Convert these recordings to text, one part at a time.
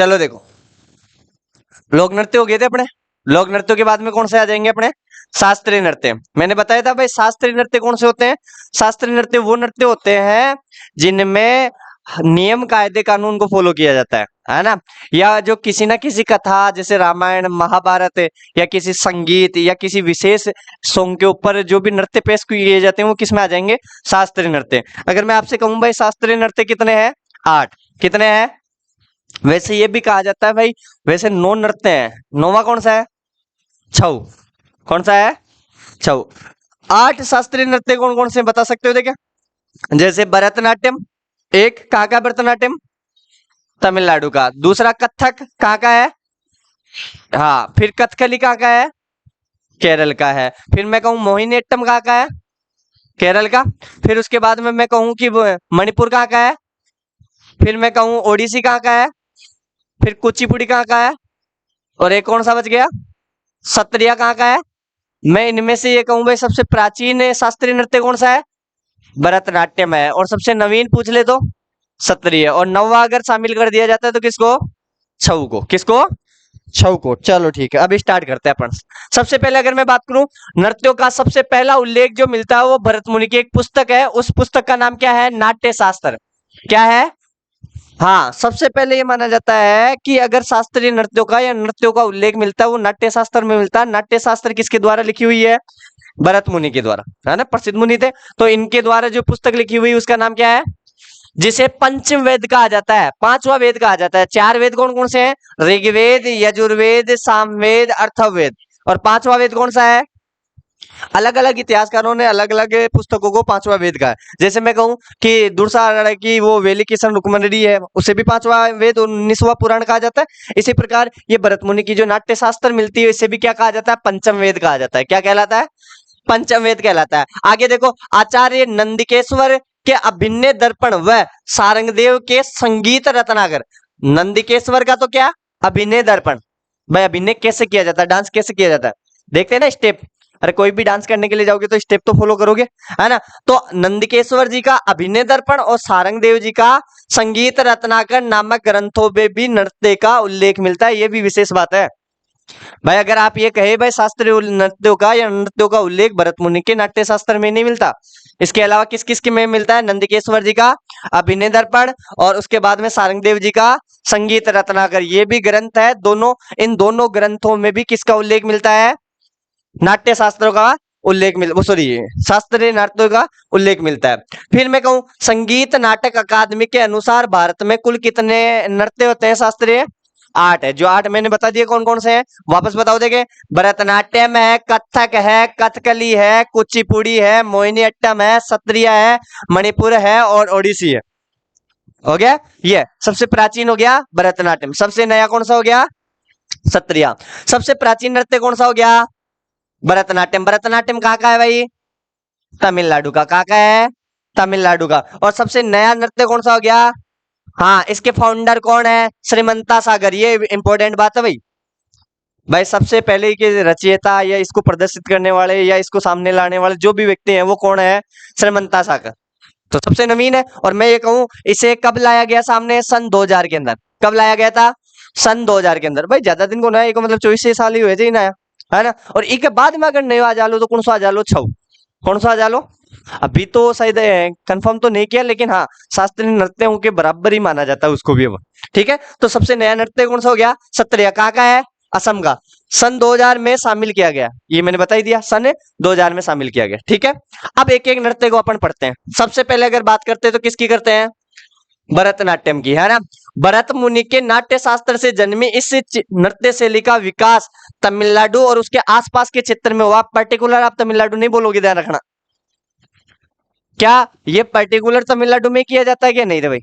चलो देखो, लोक नृत्य हो गए थे अपने। लोक नृत्य के बाद में कौन से आ जाएंगे अपने? शास्त्रीय नृत्य। मैंने बताया था भाई शास्त्रीय नृत्य कौन से होते हैं? शास्त्रीय नृत्य वो नृत्य होते हैं जिनमें नियम कायदे कानून को फॉलो किया जाता है ना। या जो किसी ना किसी कथा जैसे रामायण महाभारत या किसी संगीत या किसी विशेष सॉन्ग के ऊपर जो भी नृत्य पेश किए जाते हैं वो किस में आ जाएंगे? शास्त्रीय नृत्य। अगर मैं आपसे कहूं भाई शास्त्रीय नृत्य कितने हैं? 8। कितने हैं? वैसे ये भी कहा जाता है भाई, वैसे 9 नृत्य हैं। 9वां कौन सा है? छऊ। कौन सा है? छऊ। 8 शास्त्रीय नृत्य कौन कौन से बता सकते हो? देखिए, जैसे भरतनाट्यम, एक कहाँ का भरतनाट्यम? तमिलनाडु का। दूसरा कथक कहाँ का है? हाँ। फिर कथकली कहाँ का है? केरल का है। फिर मैं कहूँ मोहिनीअट्टम कहाँ का है? केरल का। फिर उसके बाद में मैं कहूँ कि मणिपुर कहाँ का है? फिर मैं कहूँ ओडिसी कहाँ का है? फिर कुचिपुड़ी कहाँ का है? और एक कौन सा बच गया? सत्रिया कहाँ का है? मैं इनमें से ये कहूँ भाई सबसे प्राचीन शास्त्रीय नृत्य कौन सा है? भरतनाट्यम है। और सबसे नवीन पूछ ले तो सत्रिय। और 9वां अगर शामिल कर दिया जाता है तो किसको? छऊ को। किसको? छऊ को। चलो ठीक है, अब स्टार्ट करते हैं अपन। सबसे पहले अगर मैं बात करूं, नृत्यों का सबसे पहला उल्लेख जो मिलता है वो भरत मुनि की एक पुस्तक है। उस पुस्तक का नाम क्या है? नाट्य शास्त्र। क्या है? हाँ, सबसे पहले ये माना जाता है कि अगर शास्त्रीय नृत्यों का या नृत्यों का उल्लेख मिलता है वो नाट्य शास्त्र में मिलता है। नाट्य शास्त्र किसके द्वारा लिखी हुई है? भरत मुनि के द्वारा, है ना, प्रसिद्ध मुनि थे। तो इनके द्वारा जो पुस्तक लिखी हुई उसका नाम क्या है? जिसे पंचम वेद कहा जाता है, 5वां वेद कहा जाता है। 4 वेद कौन कौन से हैं? ऋग्वेद, यजुर्वेद, सामवेद, अथर्ववेद। और 5वां वेद कौन सा है? अलग अलग इतिहासकारों ने अलग अलग पुस्तकों को 5वां वेद कहा है। जैसे मैं कहूं कि दुर्सा की वो वेली किशन रुक्मणी है, उसे भी 5वां वेद 19वां पुराण कहा जाता है। इसी प्रकार ये भरत मुनि की जो नाट्य शास्त्र मिलती है इसे भी क्या कहा जाता है? पंचम वेद कहा जाता है। क्या कहलाता है? पंचम वेद कहलाता है। आगे देखो, आचार्य नंदिकेश्वर के अभिनय दर्पण व सारंगदेव के संगीत रत्नाकर। नंदिकेश्वर का तो क्या? अभिनय दर्पण। भाई अभिनय कैसे किया जाता है, डांस कैसे किया जाता है, देखते हैं ना स्टेप। अरे कोई भी डांस करने के लिए जाओगे तो स्टेप तो फॉलो करोगे, है ना। तो नंदिकेश्वर जी का अभिनय दर्पण और सारंगदेव जी का संगीत रत्नाकर नामक ग्रंथों में भी नृत्य का उल्लेख मिलता है। ये भी विशेष बात है भाई। अगर आप ये कहे भाई शास्त्रीय नृत्यों का या नृत्यों का उल्लेख भरत मुनि के नाट्य शास्त्र में नहीं मिलता, इसके अलावा किस किस के में मिलता है? नंदिकेश्वर जी का अभिनय दर्पण और उसके बाद में सारंगदेव जी का संगीत रत्नाकर। ये भी ग्रंथ है दोनों। इन दोनों ग्रंथों में भी किसका उल्लेख मिलता है? नाट्य शास्त्रों का उल्लेख सॉरी शास्त्रीय नाट्यों का उल्लेख मिलता है। फिर मैं कहूं संगीत नाटक अकादमी के अनुसार भारत में कुल कितने नृत्य होते हैं शास्त्रीय? 8 है। जो 8 मैंने बता दिए कौन कौन से हैं, वापस बताओ देखे। भरतनाट्यम है, कथक है, कथकली है, कुचिपुड़ी है, मोहिनीअट्टम है, सत्रिया है, मणिपुर है और ओडिसी है। हो गया। ये सबसे प्राचीन हो गया भरतनाट्यम। सबसे नया कौन सा हो गया? सत्रिया। सबसे प्राचीन नृत्य कौन सा हो गया? भरतनाट्यम। भरतनाट्यम कहाँ का है भाई? तमिलनाडु का। कहाँ का है? तमिलनाडु का। और सबसे नया नृत्य कौन सा हो गया? हाँ, इसके फाउंडर कौन है? श्रीमंता सागर। ये इंपॉर्टेंट बात है भाई। भाई सबसे पहले के रचयिता या इसको प्रदर्शित करने वाले या इसको सामने लाने वाले जो भी व्यक्ति हैं वो कौन है? श्रीमंता सागर। तो सबसे नवीन है। और मैं ये कहूं इसे कब लाया गया सामने? सन 2000 के अंदर। कब लाया गया था? सन 2000 के अंदर। भाई ज्यादा दिन को ना, एक मतलब 24 साल ही हुए थे नया, है ना। और एक बाद में अगर नया आ जालो तो कौन सा आ जालो? छऊ। कौन सा आ जालो? अभी तो शायद कंफर्म तो नहीं किया, लेकिन हाँ शास्त्रीय नृत्यों के बराबर ही माना जाता है उसको भी अब। ठीक है, तो सबसे नया नृत्य कौन सा हो गया? सत्रिया। कहाँ का है? असम का। सन 2000 में शामिल किया गया, ये मैंने बता ही दिया, सन 2000 में शामिल किया गया। ठीक है, अब एक एक नृत्य को अपन पढ़ते हैं। सबसे पहले अगर बात करते हैं तो किसकी करते हैं? भरतनाट्यम की, है ना। भरत मुनि के नाट्य शास्त्र से जन्मी इस नृत्य शैली का विकास तमिलनाडु और उसके आसपास के क्षेत्र में हुआ। पर्टिकुलर आप तमिलनाडु नहीं बोलोगे, ध्यान रखना। क्या ये पर्टिकुलर तमिलनाडु में किया जाता है क्या? नहीं रे भाई,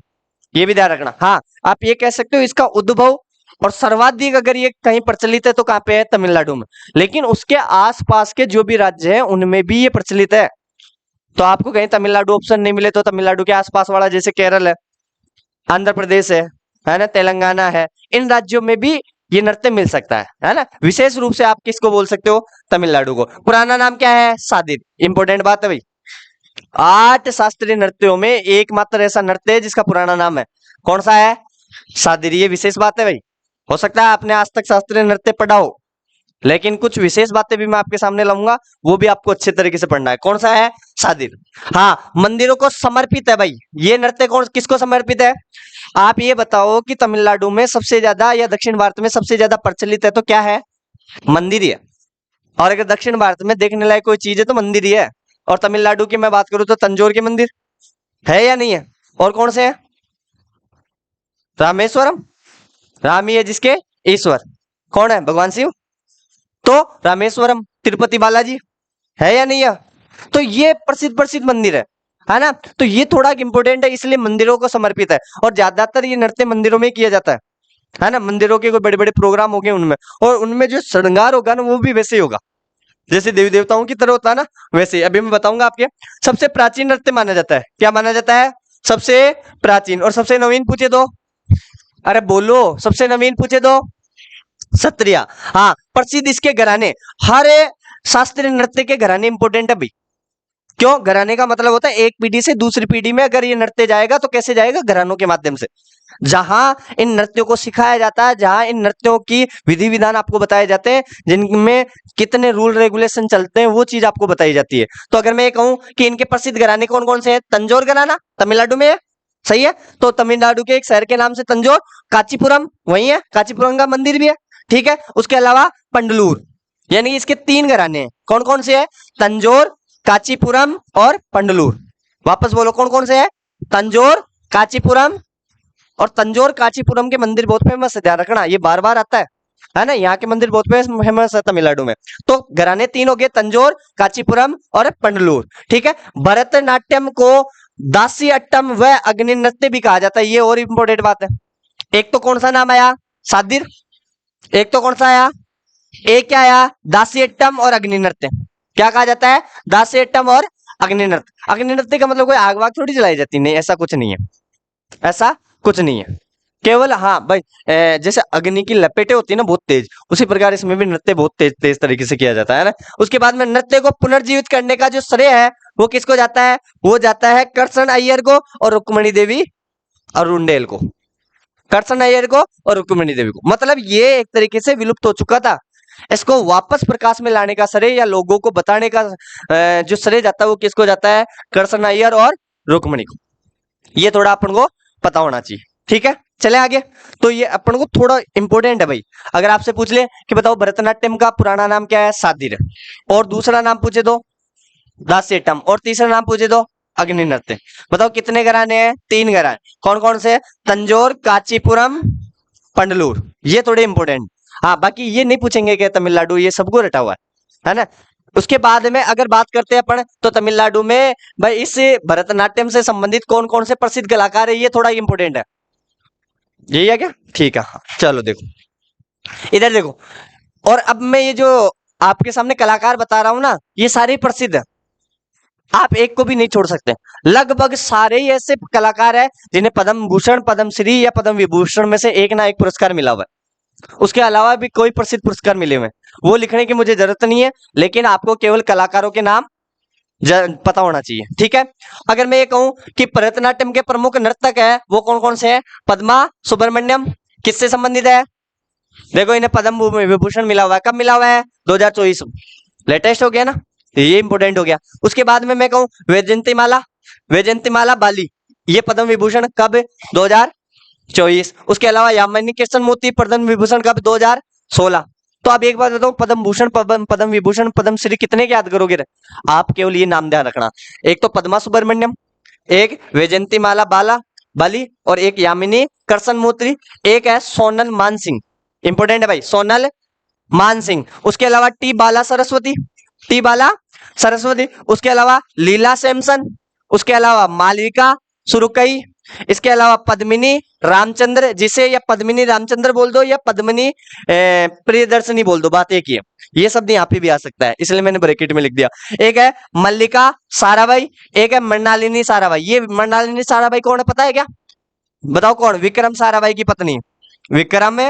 ये भी ध्यान रखना। हाँ, आप ये कह सकते हो इसका उद्भव और सर्वाधिक अगर ये कहीं प्रचलित है तो कहां पे है? तमिलनाडु में। लेकिन उसके आसपास के जो भी राज्य हैं उनमें भी ये प्रचलित है। तो आपको कहीं तमिलनाडु ऑप्शन नहीं मिले तो तमिलनाडु के आसपास वाला, जैसे केरल है, आंध्र प्रदेश है ना, तेलंगाना है, इन राज्यों में भी ये नृत्य मिल सकता है ना। विशेष रूप से आप किसको बोल सकते हो? तमिलनाडु को। पुराना नाम क्या है? सादिर। इंपोर्टेंट बात है भाई। 8 शास्त्रीय नृत्यों में एकमात्र ऐसा नृत्य है जिसका पुराना नाम है। कौन सा है? सादिर। ये विशेष बात है भाई। हो सकता है आपने आज तक शास्त्रीय नृत्य पढ़ा हो, लेकिन कुछ विशेष बातें भी मैं आपके सामने लाऊंगा, वो भी आपको अच्छे तरीके से पढ़ना है। कौन सा है? शादिर। हाँ, मंदिरों को समर्पित है भाई। ये नृत्य कौन किसको समर्पित है? आप ये बताओ कि तमिलनाडु में सबसे ज्यादा या दक्षिण भारत में सबसे ज्यादा प्रचलित है तो क्या है? मंदिर ही है। और अगर दक्षिण भारत में देखने लायक कोई चीज है तो मंदिर ही है। और तमिलनाडु की मैं बात करूं तो तंजौर के मंदिर है या नहीं है? और कौन से हैं? रामेश्वरम, राम ही है जिसके ईश्वर। कौन है? भगवान शिव। तो रामेश्वरम, तिरुपति बालाजी है या नहीं है? तो ये प्रसिद्ध प्रसिद्ध मंदिर है ना? तो ये थोड़ा इंपॉर्टेंट है, इसलिए मंदिरों को समर्पित है। और ज्यादातर ये नृत्य मंदिरों में किया जाता है ना? मंदिरों के कोई बड़े बड़े प्रोग्राम हो गए उनमें, और उनमें जो श्रृंगार होगा ना वो भी वैसे ही होगा जैसे देवी देवताओं की तरह होता है ना, वैसे ही। अभी मैं बताऊंगा आपके। सबसे प्राचीन नृत्य माना जाता है, क्या माना जाता है? सबसे प्राचीन। और सबसे नवीन पूछे तो? अरे बोलो, सबसे नवीन पूछे तो? सत्रिया। हाँ, प्रसिद्ध इसके घराने। हर शास्त्रीय नृत्य के घराने इंपॉर्टेंट है भाई। क्यों? घराने का मतलब होता है एक पीढ़ी से दूसरी पीढ़ी में अगर ये नृत्य जाएगा तो कैसे जाएगा? घरानों के माध्यम से। जहां इन नृत्यों को सिखाया जाता है, जहां इन नृत्यों की विधि विधान आपको बताए जाते हैं, जिनमें कितने रूल रेगुलेशन चलते हैं, वो चीज आपको बताई जाती है। तो अगर मैं ये कहूं कि इनके प्रसिद्ध घराने कौन कौन से हैं? तंजौर घराना तमिलनाडु में है, सही है। तो तमिलनाडु के एक शहर के नाम से तंजौर, कांचीपुरम वही है, कांचीपुरम का मंदिर भी है, ठीक है। उसके अलावा पंडलूर, यानी इसके 3 घराने हैं। कौन कौन से है? तंजौर, कांचीपुरम और पंडलूर। वापस बोलो, कौन कौन से है? तंजौर, कांचीपुरम। और तंजौर कांचीपुरम के मंदिर बहुत फेमस है, ध्यान रखना, ये बार बार आता है ना? यहाँ के मंदिर बहुत फेमस है तमिलनाडु में। तो घराने 3 हो गए, तंजौर, कांचीपुरम और पंडलूर, ठीक है। भरतनाट्यम को दासी अट्टम व अग्नि नृत्य भी कहा जाता है, ये और इंपॉर्टेंट बात है। एक तो कौन सा नाम आया? सादिर। एक तो कौन सा आया? एक क्या आया? दासियट्टम और अग्नि नृत्य। क्या कहा जाता है? दासियट्टम और अग्नि नृत्य। अग्नि नृत्य का मतलब कोई आग वाग थोड़ी जलाई जाती, नहीं, ऐसा कुछ नहीं है, ऐसा कुछ नहीं है। केवल हाँ भाई, जैसे अग्नि की लपेटें होती है ना बहुत तेज, उसी प्रकार इसमें भी नृत्य बहुत तेज तेज तरीके से किया जाता है ना। उसके बाद में नृत्य को पुनर्जीवित करने का जो श्रेय है वो किसको जाता है? वो जाता है कृष्ण अय्यर को और रुक्मणी देवी अरुंडेल को। कृष्ण अय्यर को और रुक्मणी देवी को। मतलब ये एक तरीके से विलुप्त हो चुका था, इसको वापस प्रकाश में लाने का श्रेय या लोगों को बताने का जो श्रेय जाता है वो किसको जाता है? कृष्ण अय्यर और रुक्मणी को। ये थोड़ा अपन को पता होना चाहिए, ठीक है। चले आगे। तो ये अपन को थोड़ा इंपॉर्टेंट है भाई। अगर आपसे पूछ ले कि बताओ भरतनाट्यम का पुराना नाम क्या है? सादिर। और दूसरा नाम पूछे तो दास्यटम। और तीसरा नाम पूछे तो अग्नि नृत्य। बताओ कितने घराने हैं? 3 घराने। कौन कौन से? तंजौर, कांचीपुरम, पंडलूर। ये थोड़े इंपॉर्टेंट। हाँ, बाकी ये नहीं पूछेंगे कि तमिलनाडु ये सबको रटा हुआ है ना। उसके बाद में अगर बात करते हैं अपन तो तमिलनाडु में भाई इस भरतनाट्यम से संबंधित कौन कौन से प्रसिद्ध कलाकार है, ये थोड़ा इंपॉर्टेंट है। यही है क्या? ठीक है, हाँ, चलो देखो इधर देखो। और अब मैं ये जो आपके सामने कलाकार बता रहा हूं ना, ये सारे प्रसिद्ध है, आप एक को भी नहीं छोड़ सकते। लगभग सारे ही ऐसे कलाकार हैं जिन्हें पद्म भूषण, पद्मश्री या पद्म विभूषण में से एक ना एक पुरस्कार मिला हुआ है। उसके अलावा भी कोई प्रसिद्ध पुरस्कार मिले हुए हैं, वो लिखने की मुझे जरूरत नहीं है, लेकिन आपको केवल कलाकारों के नाम पता होना चाहिए, ठीक है। अगर मैं ये कहूं कि भरतनाट्यम के प्रमुख नर्तक है वो कौन कौन से हैं? पद्मा सुब्रमण्यम। किससे संबंधित है? देखो इन्हें पद्म विभूषण मिला हुआ है, कब मिला हुआ है? 2024, लेटेस्ट हो गया ना, ये इंपोर्टेंट हो गया। उसके बाद में मैं कहूं वैजयंतीमाला, वैजयंतीमाला बाली, ये पद्म विभूषण कब? 2024। उसके अलावा यामिनी कृष्णमूर्ति पद्म विभूषण कब? 2016। तो आप एक बात बताओ, पद्म भूषण, पद्म विभूषण, पद्मश्री कितने के याद करोगे? आप केवल ये नाम ध्यान रखना, एक तो पद्मा सुब्रमण्यम, एक वैजयंतीमाला बाला बाली, और एक यामिनी कृष्णमूर्ति, एक है सोनल मानसिंह। इंपोर्टेंट है भाई, सोनल मानसिंह। उसके अलावा टी बाला सरस्वती, टी बाला सरस्वती। उसके अलावा लीला सैमसन। उसके अलावा मालविका सुरुकई। इसके अलावा पद्मिनी रामचंद्र, जिसे या पद्मिनी रामचंद्र बोल दो या पद्मिनी प्रियदर्शनी बोल दो, बात एक ही है। ये शब्द यहाँ पे भी आ सकता है, इसलिए मैंने ब्रैकेट में लिख दिया। एक है मल्लिका साराभाई, एक है मृणालिनी साराभाई। ये मृणालिनी साराभाई कौन है पता है क्या? बताओ कौन? विक्रम साराभाई की पत्नी। विक्रम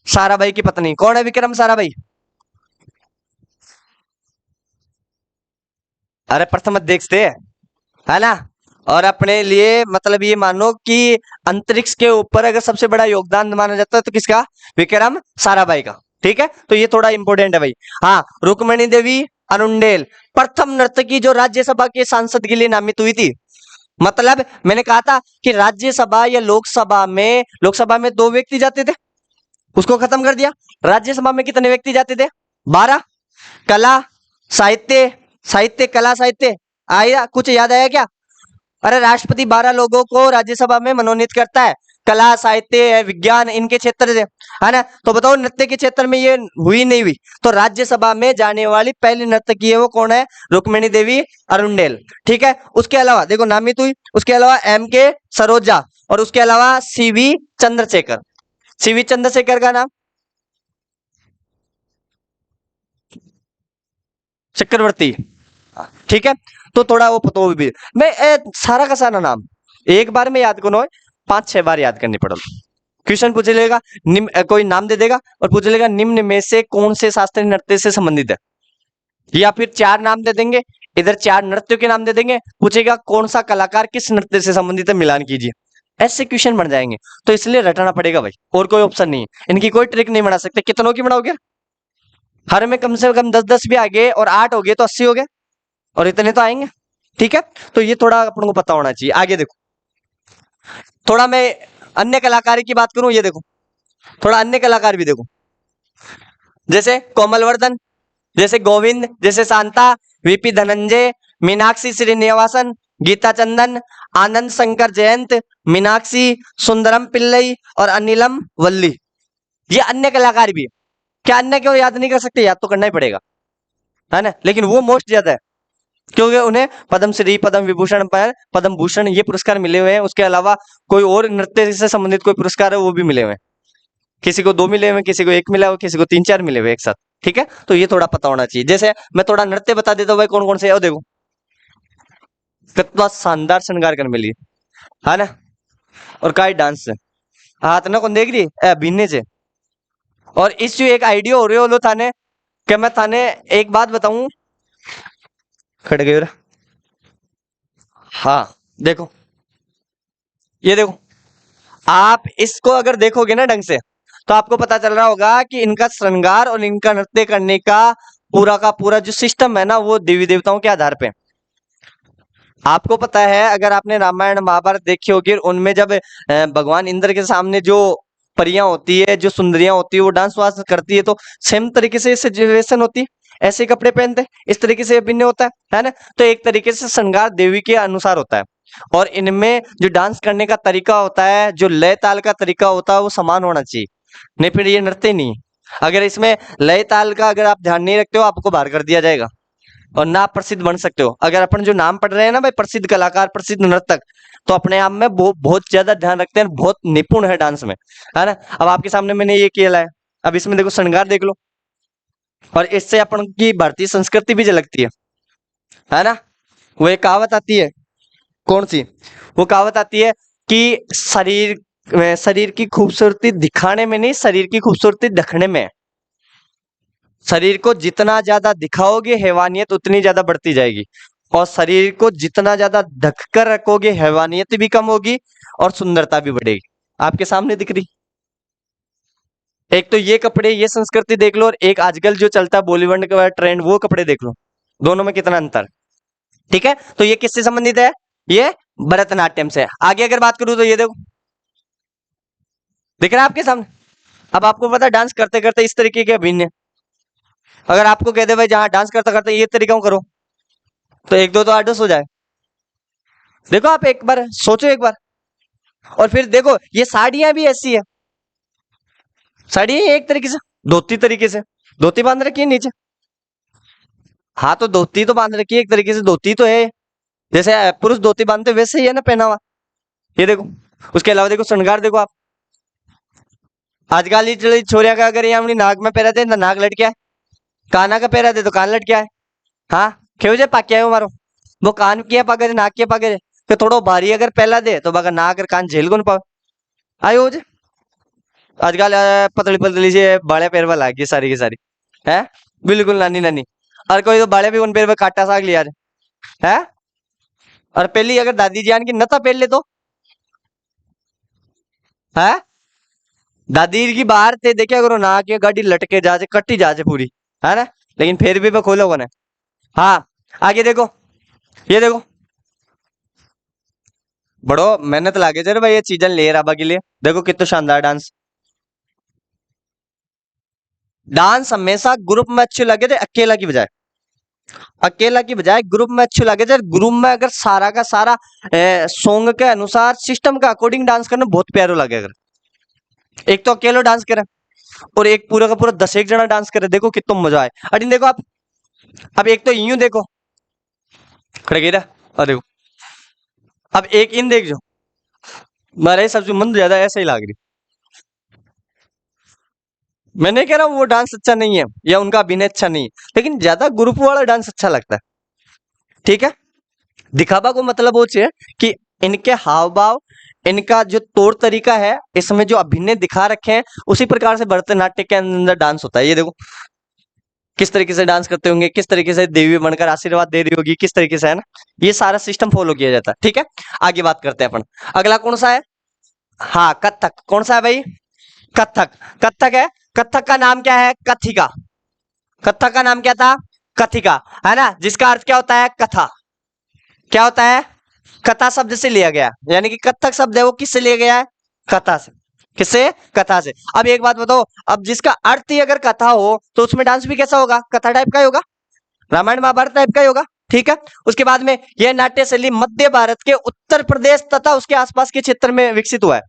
साराभाई की पत्नी कौन है? विक्रम साराभाई। अरे प्रथम अध्यक्ष थे, है ना। और अपने लिए मतलब ये मानो कि अंतरिक्ष के ऊपर अगर सबसे बड़ा योगदान माना जाता है तो किसका? विक्रम साराभाई का। ठीक है, तो ये थोड़ा इंपॉर्टेंट है भाई। हाँ, रुक्मणी देवी अरुंडेल प्रथम नर्तकी जो राज्यसभा के सांसद के लिए नामित हुई थी। मतलब मैंने कहा था कि राज्यसभा या लोकसभा में 2 व्यक्ति जाते थे, उसको खत्म कर दिया। राज्यसभा में कितने व्यक्ति जाते थे? 12। कला साहित्य, साहित्य कला साहित्य आया, कुछ याद आया क्या? अरे राष्ट्रपति 12 लोगों को राज्यसभा में मनोनीत करता है, कला साहित्य विज्ञान इनके क्षेत्र से, है ना। तो बताओ नृत्य के क्षेत्र में ये हुई नहीं हुई? तो राज्यसभा में जाने वाली पहली नर्तकी है वो कौन है? रुक्मिणी देवी अरुंडेल। ठीक है, उसके अलावा देखो नामित हुई, उसके अलावा M.K. सरोजा और उसके अलावा C.V. चंद्रशेखर। C.V. चंद्रशेखर का नाम चक्रवर्ती। ठीक है, तो थोड़ा वो पता भी मैं सारा का सारा नाम एक बार में याद करो, 5-6 बार याद करनी पड़ेगा। क्वेश्चन पूछ लेगा, कोई नाम दे देगा और पूछ लेगा निम्न में से कौन से शास्त्रीय नृत्य से संबंधित है, या फिर 4 नाम दे देंगे, इधर 4 नृत्यों के नाम दे देंगे, पूछेगा कौन सा कलाकार किस नृत्य से संबंधित है, मिलान कीजिए। ऐसे क्वेश्चन बन जाएंगे, तो इसलिए रटना पड़ेगा भाई, और कोई ऑप्शन नहीं है। इनकी कोई ट्रिक नहीं बना सकते। कितनों की बनाओगे? हर में कम से कम 10-10 भी आ गए और 8 हो गए तो 80 हो गए, और इतने तो आएंगे। ठीक है, तो ये थोड़ा अपन को पता होना चाहिए। आगे देखो, थोड़ा मैं अन्य कलाकार की बात करूं, ये देखो थोड़ा अन्य कलाकार भी देखो, जैसे कोमलवर्धन, जैसे गोविंद, जैसे शांता, VP धनंजय, मीनाक्षी श्रीनिवासन, गीता चंदन, आनंद शंकर जयंत, मीनाक्षी, सुंदरम पिल्लई और अनिलम वल्ली, ये अन्य कलाकार भी है। क्या अन्य क्यों याद नहीं कर सकते? याद तो करना ही पड़ेगा, है ना, लेकिन वो मोस्ट ज्यादा है क्योंकि उन्हें पद्मश्री, पद्म विभूषण पर पद्म भूषण ये पुरस्कार मिले हुए हैं। उसके अलावा कोई और नृत्य से संबंधित कोई पुरस्कार है वो भी मिले हुए हैं। किसी को 2 मिले हुए, किसी को 1 मिला हुआ, किसी को 3-4 मिले हुए एक साथ। ठीक है, तो ये थोड़ा पता होना चाहिए। जैसे मैं थोड़ा नृत्य बता देता हूँ भाई, कौन कौन से है देखो, कितना शानदार श्रृंगार कर मिली, है ना, और काय डांस है, हाथ ना कौन देख रही है बीने से। और इस जो एक आइडिया हो रही हो थाने कि मैं थाने एक बात बताऊं, खड़ गए। हाँ देखो, ये देखो, आप इसको अगर देखोगे ना ढंग से तो आपको पता चल रहा होगा कि इनका श्रृंगार और इनका नृत्य करने का पूरा जो सिस्टम है ना वो देवी देवताओं के आधार पे। आपको पता है, अगर आपने रामायण महाभारत देखी होगी, उनमें जब भगवान इंद्र के सामने जो परियां होती है, जो सुंदरियां होती है, वो डांस वांस करती है, तो सेम तरीके से सिचुएशन होती है, ऐसे कपड़े पहनते हैं, इस तरीके से अभिनय होता है ना। तो एक तरीके से श्रृंगार देवी के अनुसार होता है, और इनमें जो डांस करने का तरीका होता है, जो लय ताल का तरीका होता है, वो समान होना चाहिए, नहीं फिर ये नृत्य नहीं है। अगर इसमें लय ताल का अगर आप ध्यान नहीं रखते हो, आपको बाहर कर दिया जाएगा और ना प्रसिद्ध बन सकते हो। अगर अपन जो नाम पढ़ रहे हैं ना भाई, प्रसिद्ध कलाकार, प्रसिद्ध नर्तक, तो अपने आप में बहुत ज्यादा ध्यान रखते हैं, बहुत निपुण है डांस में, है ना। अब आपके सामने मैंने ये किया है, अब इसमें देखो श्रृंगार देख लो, और इससे अपन की भारतीय संस्कृति भी झलकती है ना। वो एक कहावत आती है, कौन सी? वो कहावत आती है कि शरीर की खूबसूरती दिखाने में नहीं, शरीर की खूबसूरती ढकने में है। शरीर को जितना ज्यादा दिखाओगे हैवानियत उतनी ज्यादा बढ़ती जाएगी, और शरीर को जितना ज्यादा ढककर रखोगे हैवानियत भी कम होगी और सुंदरता भी बढ़ेगी। आपके सामने दिख रही, एक तो ये कपड़े, ये संस्कृति देख लो, और एक आजकल जो चलता है बॉलीवुड का ट्रेंड, वो कपड़े देख लो, दोनों में कितना अंतर। ठीक है, तो ये किससे संबंधित है? ये भरतनाट्यम से। आगे अगर बात करूं तो ये देखो, दिख रहा है आपके सामने। अब आपको पता है डांस करते करते इस तरीके के अभिनय, अगर आपको कह दे भाई जहां डांस करते करते ये तरीका करो, तो 1-2 तो आर्टिस्ट हो जाए। देखो आप एक बार सोचो एक बार, और फिर देखो ये साड़ियां भी ऐसी है, साड़ी एक तरीके से, धोती तरीके से, धोती बांध रखी है नीचे। हाँ तो धोती तो बांध रखी है एक तरीके से, धोती तो है, जैसे पुरुष धोती बांधते वैसे ही है ना पहना हुआ। ये देखो, उसके अलावा देखो श्रृंगार देखो आप, आजकल ये छोरिया का अगर ये अपनी नाक में पहरा दे तो नाक लटके है, काना का पहरा दे तो कान लटके है। हाँ क्यों जे पाक्या है मारो, वो कान किया पागे नाक किया पागे, तो थोड़ा भारी अगर पहला दे तो बागा नाक और कान झेल को नहीं पाओ। आयो हो जे आजकल पतली पतली से बाड़े पैर वाला की सारी की सारी है, बिल्कुल नानी नानी, और कोई तो बाड़े भी उन पैर पे काटा साग लिया है। और पहली अगर दादी जान की नता पहन ले तो है दादी की बाहर थे देखे करो ना कि गाड़ी लटके जाजे कट्टी जाजे पूरी है ना, लेकिन फिर भी मैं खोलो ने। हाँ आगे देखो, ये देखो बड़ो मेहनत लागे जरे भाई ये चीजें ले रहा के लिए। देखो कितना शानदार डांस, डांस हमेशा ग्रुप में अच्छे लगे थे अकेला की बजाय, अकेला की बजाय ग्रुप में अच्छे लगे थे। ग्रुप में अगर सारा का सारा सॉन्ग के अनुसार सिस्टम का अकॉर्डिंग डांस करना बहुत प्यारो लगे। अगर एक तो अकेलो डांस करे और एक पूरा का पूरा 10 जना डांस करे, देखो कितना मजा आए। अरे देखो आप, अब एक तो यूं देखो खड़े गिरा, और देखो अब एक इन देख जो मारे सबसे मन ज्यादा ऐसा ही लाग रही। मैं नहीं कह रहा हूँ वो डांस अच्छा नहीं है या उनका अभिनय अच्छा नहीं है, लेकिन ज्यादा ग्रुप वाला डांस अच्छा लगता है। ठीक है, दिखावा को मतलब वो है कि इनके हाव भाव, इनका जो तौर तरीका है, इसमें जो अभिनय दिखा रखे हैं उसी प्रकार से भरतनाट्य के अंदर डांस होता है। ये देखो किस तरीके से डांस करते होंगे, किस तरीके से देवी बनकर आशीर्वाद दे रही होगी, किस तरीके से, है ना, ये सारा सिस्टम फॉलो किया जाता है। ठीक है, आगे बात करते हैं अपन। अगला कौन सा है? हाँ कथक। कौन सा है भाई? कथक। कथक है, कथक का नाम क्या है? कथिका। कथक का नाम क्या था? कथिका, है ना, जिसका अर्थ क्या होता है? कथा। क्या होता है? कथा शब्द से लिया गया, यानी कि कथक शब्द है वो किससे लिया गया है? कथा से। किससे? कथा से। अब एक बात बताओ, अब जिसका अर्थ ही अगर कथा हो तो उसमें डांस भी कैसा होगा? कथा टाइप का ही होगा, रामायण महाभारत टाइप का ही होगा। ठीक है, उसके बाद में यह नाट्य शैली मध्य भारत के उत्तर प्रदेश तथा उसके आसपास के क्षेत्र में विकसित हुआ है।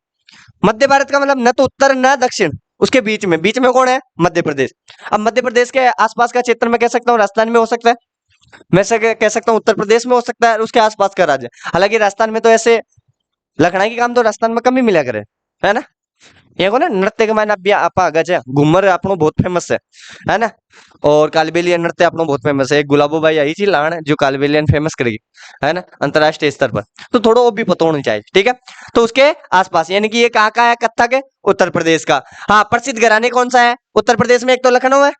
मध्य भारत का मतलब न तो उत्तर न दक्षिण, उसके बीच में, बीच में कौन है? मध्य प्रदेश। अब मध्य प्रदेश के आसपास का क्षेत्र में कह सकता हूँ राजस्थान में हो सकता है, मैं से कह सकता हूँ उत्तर प्रदेश में हो सकता है, उसके आसपास का राज्य। हालांकि राजस्थान में तो ऐसे लखनाई के काम तो राजस्थान में कम ही मिला करे, है ना। ये को ना नृत्य के मायने अभी आप आगे है, घूमर अपनो बहुत फेमस है ना, और कालबेलियन नृत्य अपनो बहुत फेमस है। एक गुलाबो भाई आई थी लाण जो कालबेलियन फेमस करेगी, है ना, अंतरराष्ट्रीय स्तर पर, तो थोड़ा वो भी पता होना चाहिए। ठीक है, तो उसके आसपास, यानी कि ये कहाँ का है? कथक है, उत्तर प्रदेश का। हाँ, प्रसिद्ध घराने कौन सा है उत्तर प्रदेश में? एक तो लखनऊ है,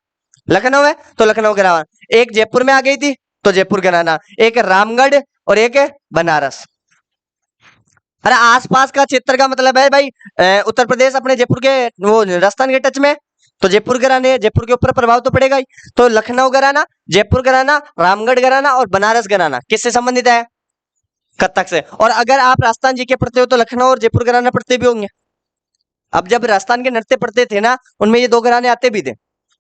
लखनऊ है तो लखनऊ घराना, एक जयपुर में आ गई थी तो जयपुर घराना, एक रामगढ़ और एक बनारस। अरे आसपास का क्षेत्र का मतलब है भाई उत्तर प्रदेश अपने जयपुर के वो राजस्थान के टच में, तो जयपुर घराने, जयपुर के ऊपर प्रभाव तो पड़ेगा ही। तो लखनऊ घराना, जयपुर घराना, रामगढ़ घराना और बनारस घराना किससे संबंधित है? कथक से। और अगर आप राजस्थान जी के पढ़ते हो तो लखनऊ और जयपुर घराना पढ़ते भी होंगे। अब जब राजस्थान के नृत्य पढ़ते थे ना, उनमें ये दो घराने आते भी थे।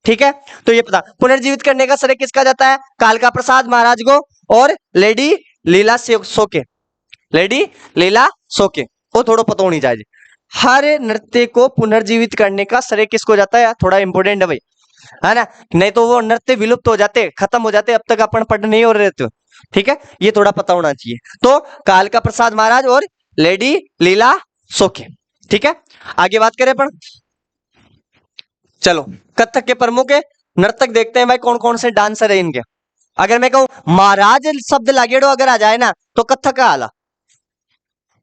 ठीक है, तो ये पता, पुनर्जीवित करने का श्रेय किसका जाता है? कालका प्रसाद महाराज को और लेडी लीला सोके, लेडी लीला सोके, वो थोड़ा पता होनी चाहिए। हर नृत्य को पुनर्जीवित करने का श्रेय किसको जाता है? थोड़ा इंपोर्टेंट है भाई, है ना, नहीं तो वो नृत्य विलुप्त हो जाते, खत्म हो जाते, अब तक अपन पढ़ नहीं हो रहे थे। ठीक है, ये थोड़ा पता होना चाहिए। तो कालका प्रसाद महाराज और लेडी लीला सोके। ठीक है, आगे बात करें अपन, चलो कथक के प्रमुख नर्तक देखते हैं भाई कौन कौन से डांसर है इनके। अगर मैं कहूं महाराज शब्द लागेड़ो अगर आ जाए ना तो कथक का आला,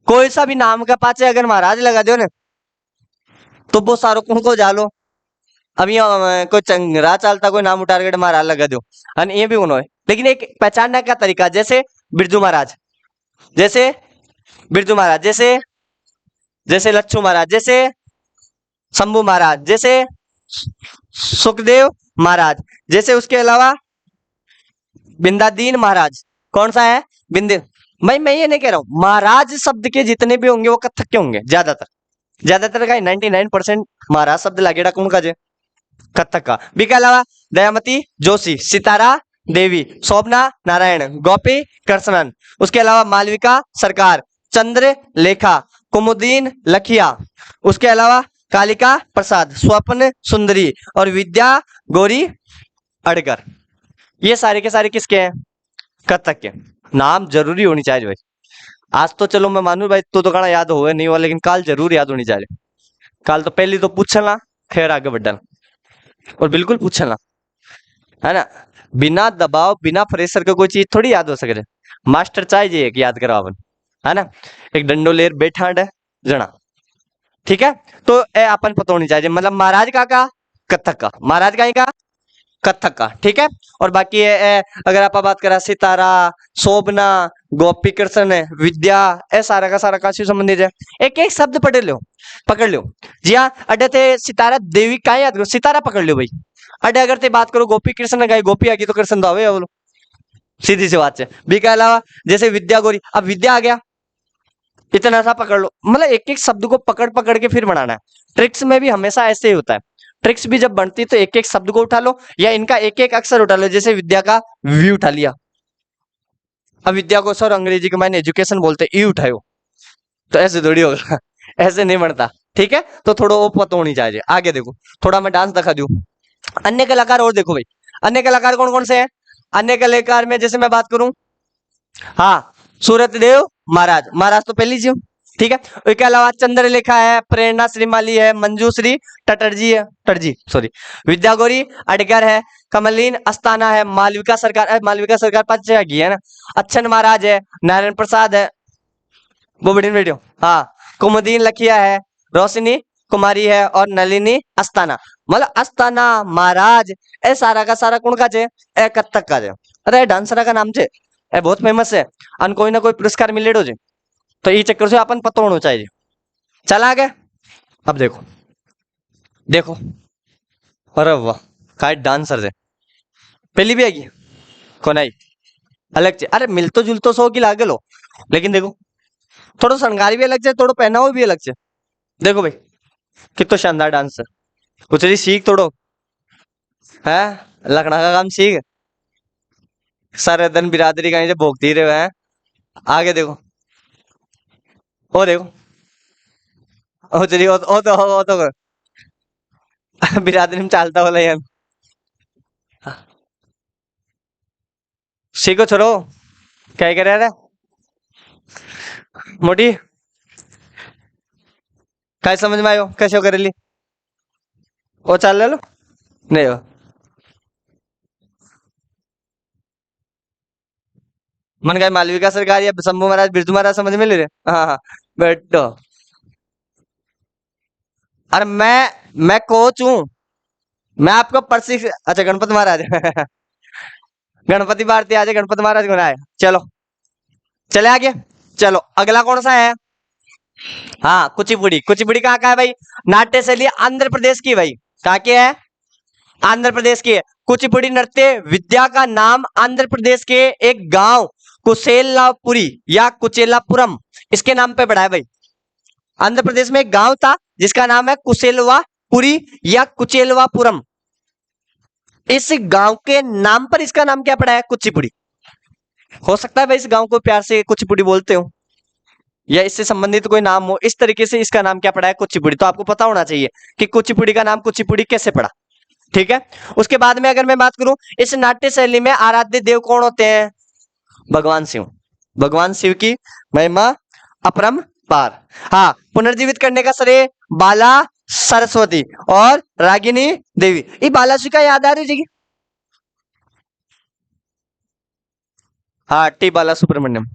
कोई सा भी नाम का पाचे अगर महाराज लगा दो ना तो वो सारो कौन को जालो। अब ये कोई चंगरा चालता कोई नाम उठार के महाराज लगा दो, ये भी उन्होंने, लेकिन एक पहचानने का तरीका, जैसे बिरजू महाराज, जैसे बिरजू महाराज, जैसे जैसे लच्छू महाराज, जैसे शंभू महाराज, जैसे सुखदेव महाराज, जैसे उसके अलावा बिंदादीन महाराज। कौन सा है? बिंदे। भाई मैं ये नहीं कह रहा हूं महाराज शब्द के जितने भी होंगे वो कथक के होंगे, ज्यादातर, ज्यादातर का 99% महाराज शब्द लगेगा कौन का जे? कथक का। भी के अलावा दयामती जोशी, सितारा देवी, शोभना नारायण, गोपी कृष्णन, उसके अलावा मालविका सरकार, चंद्र लेखा, कुमुदीन लखिया, उसके अलावा कालिका प्रसाद, स्वप्न सुंदरी और विद्या गौरी अड़गर। ये सारे के सारे किसके हैं? कथक के। नाम जरूरी होनी चाहिए भाई। आज तो चलो मैं मानू भाई तो कहना याद हो नहीं हुआ, लेकिन काल जरूर याद होनी चाहिए। काल तो पहली तो पूछना, फिर आगे बढ़ना, और बिल्कुल पूछना, है ना, बिना दबाव बिना प्रेशर का कोई चीज थोड़ी याद हो सके। मास्टर चाहिए कि याद कराओ अपन, है ना, एक डंडो लेर बैठा जना। ठीक है, तो ए अपन पता होनी चाहिए, मतलब महाराज का कथक का, महाराज का कथक का, ठीक है। और बाकी अगर आप बात करें सितारा, शोभना, गोपी कृष्ण, विद्या, ये सारा का सारा काशी संबंधित है। एक एक शब्द पकड़ लो। जी हाँ, अड्डे थे सितारा देवी का याद करो, सितारा पकड़ लो भाई। अड्डे अगर ते बात करो गोपी कृष्ण का, गोपी आ गई तो कृष्ण तो आवे बोलो, सीधी सी बात है। बी के अलावा जैसे विद्या गौरी, अब विद्या आ गया, इतना सा पकड़ लो। मतलब एक एक शब्द को पकड़ पकड़ के फिर बनाना है। ट्रिक्स में भी हमेशा ऐसे ही होता है, ट्रिक्स भी जब बनती तो एक एक शब्द को उठा लो या इनका एक एक अक्षर उठा लो। जैसे विद्या का वी उठा लिया, अब विद्या को सर अंग्रेजी के मायने एजुकेशन बोलते, ई उठायो, तो ऐसे थोड़ी होगा ऐसे नहीं बनता, ठीक है। तो थोड़ा वो पता होनी चाहिए। आगे देखो, थोड़ा मैं डांस दिखा दूं। अन्य कलाकार और देखो भाई, अन्य कलाकार कौन कौन से हैं। अन्य कलाकार में जैसे मैं बात करूं, हाँ, सूरतदेव महाराज, महाराज तो पहली जी हूं, ठीक है। इसके अलावा चंद्रलेखा है, प्रेरणा श्रीमाली है, मंजूश्री टटर्जी है, टर्जी सॉरी, विद्या गौरी अडगर है, कमलीन अस्थाना है, मालविका सरकार, मालविका सरकार पांच की है ना, अच्छन महाराज है, नारायण प्रसाद है, वो बड़ी वीडियो, हाँ, कुमुदीन लखिया है, रोशनी कुमारी है और नलिनी अस्थाना। मतलब अस्थाना महाराज ए सारा का सारा कौन का जे, ए कत्थक का जे। अरे डांसर का नाम जे ए बहुत फेमस है, अन कोई ना कोई पुरस्कार मिलेडो जे, तो ये चक्कर से अपन पता होना चाहिए। चला आगे, अब देखो देखो, अरे वाह काय डांसर जे, पहली भी आएगी कौन आई, अलग चे, अरे मिलतो जुलतो सो की लागे लो, लेकिन देखो थोड़ा श्रृंगार भी अलग है, थोड़ा पहनावा भी अलग है। देखो भाई कितना शानदार डांस है, कुछ नहीं सीख थोड़ो है, लखना का काम सीख, सारे दिन बिरादरी कहीं से भोगती रहे हैं। आगे देखो, ओ देखो, ओ चलिए ओ तो बिरादरी में चालता वाला यार, सीखो छोरो, क्या कर रहा है मोटी, क्या समझ में आयो कैसे कर ली, ओ चाल ले लो नहीं हो, मन का मालविका सरकार या शंभू महाराज बिरजू महाराज समझ में ले रहे, हाँ हाँ बैठो। अरे मैं कोच हूँ, मैं आपको प्रशिक्षण, अच्छा गणपति महाराज गणपति भारती आज गणपति महाराज को आए, चलो चले आगे। चलो अगला कौन सा है, हाँ कुचिपुड़ी, कुचिपुड़ी कहाँ का है भाई, नाट्य शैली आंध्र प्रदेश की भाई, कहाँ की है, आंध्र प्रदेश की है। कुचिपुड़ी नृत्य विद्या का नाम आंध्र प्रदेश के एक गांव कुशेलापुरी या कुचेलापुरम, इसके नाम पे पड़ा है भाई। आंध्र प्रदेश में एक गांव था जिसका नाम है कुशेलवापुरी या कुचेलवापुरम, इस गांव के नाम पर इसका नाम क्या पड़ा है, कुचिपुड़ी। हो सकता है भाई इस गांव को प्यार से कुचिपुड़ी बोलते हो या इससे संबंधित कोई नाम हो, इस तरीके से इसका नाम क्या पड़ा है, कुचिपुड़ी। तो आपको पता होना चाहिए कि कुचिपुड़ी का नाम कुचिपुड़ी कैसे पड़ा, ठीक है। उसके बाद में अगर मैं बात करूं, इस नाट्य शैली में आराध्य देव कौन होते हैं, भगवान शिव, भगवान शिव की महिमा अपरंपार। हाँ, पुनर्जीवित करने का श्रेय बाला सरस्वती और रागिनी देवी, ये बाला जी का याद आ रही जी, हाँ टी बाला सुब्रमण्यम,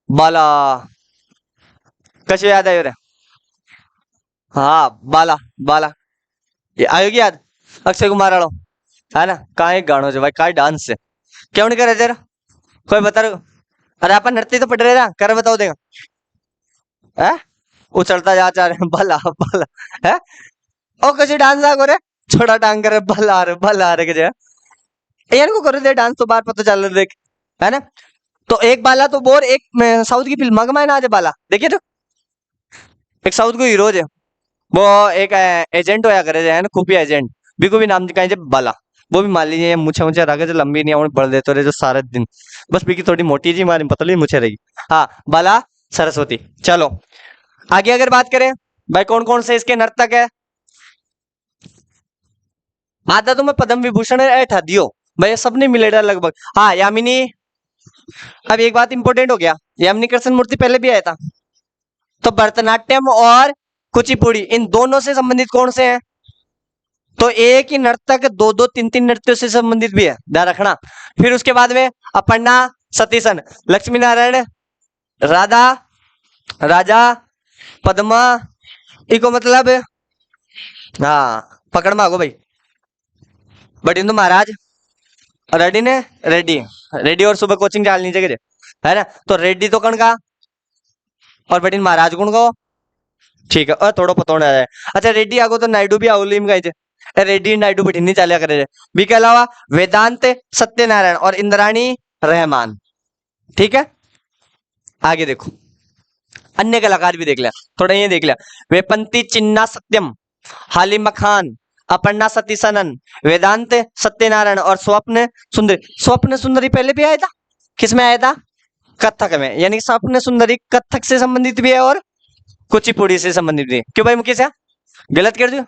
बाला कसे याद आयो रे, हाँ बाला बाला, ये आयोगी याद, अक्षय कुमार वालों, है ना, काय गानो से भाई, काय डांस से, क्यों नहीं करे तेरा, कोई बता रहे, अरे अपन नृत्य तो पढ़ रहे ना, कर बताओ देगा, है उछलता जा चाह रहे भला भला, है ओ कसी डांस आ करे, छोटा डांग करे भला रे के, यार को करो दे डांस तो बार पता चल रहा देख, है ना। तो एक बाला तो बोर, एक साउथ की फिल्म मगमा है ना आज बाला, देखिए तो एक साउथ को हीरो है, वो एक एजेंट होया करे है ना, खुफिया एजेंट, भी को भी नाम कहीं जे बाला, वो भी मान लीजिए मुझे मुझे रखे जो लंबी नहीं है बढ़ देते रहे जो सारे दिन, बस भी की थोड़ी मोटी जी हमारी पतली मुझे रहेगी, हाँ बाला सरस्वती। चलो आगे अगर बात करें भाई कौन कौन से इसके नर्तक है, आधा तो मैं पद्म विभूषण ठा दियो भाई, सब नहीं मिलेगा लगभग, हाँ यामिनी, अब एक बात इंपॉर्टेंट हो गया, यामिनी कृष्ण मूर्ति पहले भी आया था, तो भरतनाट्यम और कुचिपुड़ी इन दोनों से संबंधित कौन से हैं, तो एक ही नर्तक दो दो तीन तीन नृत्यों से संबंधित भी है, ध्यान रखना। फिर उसके बाद में अपर्णा सतीशन, लक्ष्मी नारायण, राधा, राजा, पद्मा, इको मतलब, हाँ पकड़ मांगो भाई, बटिंदु महाराज, रेडी ने रेडी रेडी और सुबह कोचिंग डालनी चाहिए है ना। तो रेडी तो कण का और बटिन महाराज गुण को ठीक है। थोड़ा पता होना है। अच्छा रेडी आगो तो नायडू भी आउलीम गाइजे रेडी नायडू बटिन नहीं चालिया करे बी के अलावा वेदांत सत्यनारायण और इंद्राणी रहमान। ठीक है आगे देखो अन्य कलाकार भी देख लिया थोड़ा ये देख लिया वेपंती चिन्ना सत्यम हालिमा खान अपर्णा सतीसनन वेदांत सत्यनारायण और स्वप्न सुंदरी पहले भी आया था किसमें आया था कथक में यानी स्वप्न सुंदरी कथक से संबंधित भी है और कुचिपुड़ी से संबंधित भी है। क्यों भाई मुकेश गलत कर दियो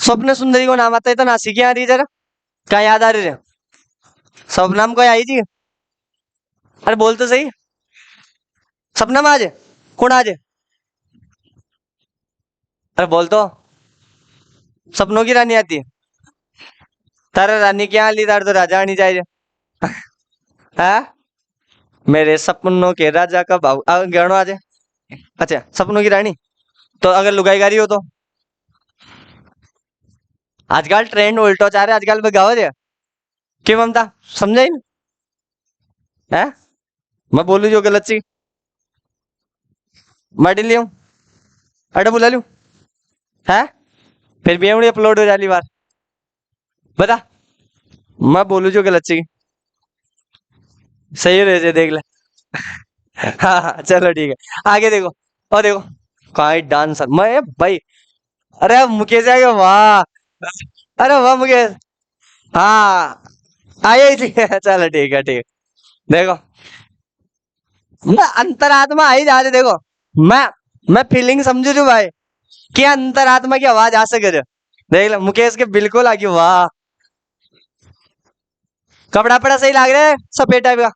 स्वप्न सुंदरी को नाम आता है तो नासिक आ रही जरा क्या याद आ रही है स्वप्नम को आई थी अरे बोल तो सही सपना में आज कौन आज अरे बोल तो सपनों की रानी आती है तारा रानी क्या ली तार तो राजा आनी चाहिए हाँ मेरे सपनों के राजा का बाबू गणो आज अच्छा सपनों की रानी तो अगर लुगाई गारी हो तो आजकल ट्रेंड उल्टो चाह रहे आजकल गाओ दे क्यों ममता समझे है मैं बोलू जो गलत सी मैं लियो अरे बुला लू है फिर भी अपलोड हो जाली बार बता मैं बोलू जो गलत सी सही रहे देख ले हाँ चलो ठीक है आगे देखो और देखो कहा डांसर मैं भाई अरे मुकेश आ गया वाह अरे वाह मुकेश हाँ आए थी चलो ठीक है ठीक देखो मैं अंतरात्मा आई जा रही देखो मैं फीलिंग समझू रू भाई कि अंतरात्मा की आवाज आ सके देख लो मुकेश के बिल्कुल आ गई वाह कपड़ा पड़ा सही लग रहा है सफेद टाइप का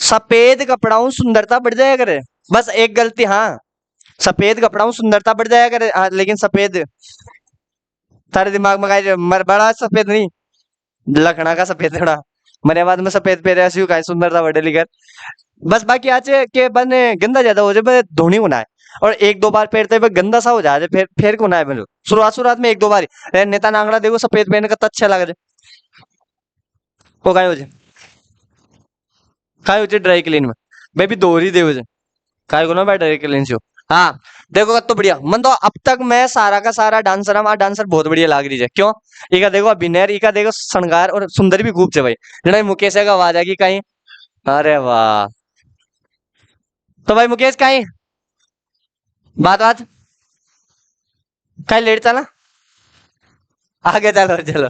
सफेद कपड़ा सुंदरता बढ़ जाया करे बस एक गलती हाँ सफेद कपड़ा सुंदरता बढ़ जाया करे हाँ, लेकिन सफेद तारे दिमाग में बड़ा सफेद नहीं लखना का सफेद थोड़ा मरे बाद में सफेद पेरे ऐसी का सुंदरता बढ़े लिखर बस बाकी आज के बने गंदा ज्यादा हो जाए धोनी होना है और एक दो बार फेरते हुए गंदा सा हो जाए फिर को ना है शुरुआत में एक दो बार नेता नांगड़ा देखो सफेद पहन का तो अच्छा लग जाए वो काय हो जाए काय हो जाए ड्राई क्लीन में बेबी दोहरी दे हो जाए काय को ना भाई ड्राई क्लीन से हाँ देखो तो बढ़िया मन तो अब तक मैं सारा का सारा डांसर हम डांसर बहुत बढ़िया लाग रही है क्यों इका देखो अभिनय इका देखो श्रृंगार और सुंदर भी खूब से भाई जरा मुकेश का आवाज आएगी कहीं अरे वाह तो भाई मुकेश कहीं बात कहीं लेट चला आगे चलो चलो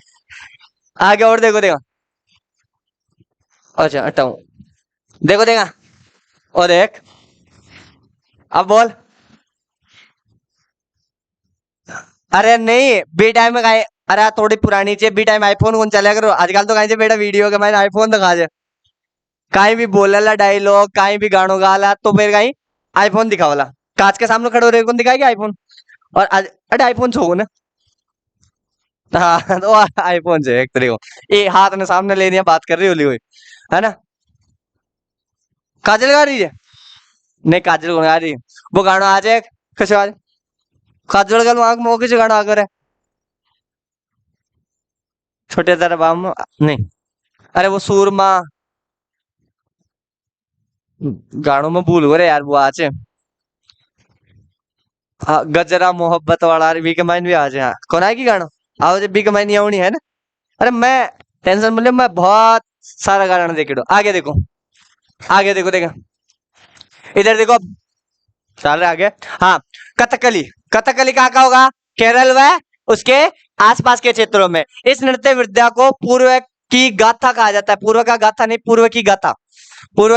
आगे और देखो देखो अच्छा हटाऊ देखो देखा और एक अब बोल अरे नहीं बी टाइम में कहीं अरे थोड़ी पुरानी चाहिए बी टाइम आईफोन कौन चला करो आजकल तो कहीं से बेटा वीडियो के मैंने आईफोन दिखा दे कहीं भी बोला डायलॉग कहीं भी गानों गाला तो फिर कहीं आईफोन दिखावला कांच के सामने खड़े हो रहे कौन दिखाएगी आईफोन और अरे आईफोन छो ना हाँ तो आईफोन से एक तरीको ये हाथ ने सामने ले लिया बात कर रही होली हुई है ना काजल गा रही है नहीं काजल कौन गा रही है वो गाना आ जाए कैसे आज काजल गल आंख मौके से गाना आकर है छोटे तारा बाम नहीं अरे वो सूरमा गानों में भूल हो रहे यार वो आज हाँ गजरा मोहब्बत वाला बी के माइन भी आ जाए कौन आएगी गाना आओ जब बी के माइन आवनी है ना अरे मैं टेंशन मतलब मैं बहुत सारा गाना देख लो आगे देखो देखा इधर देखो चल रहे आगे हाँ कथकली कथकली कहाँ का होगा केरल व उसके आसपास के क्षेत्रों में इस नृत्य विद्या को पूर्व की गाथा कहा जाता है पूर्व का गाथा नहीं पूर्व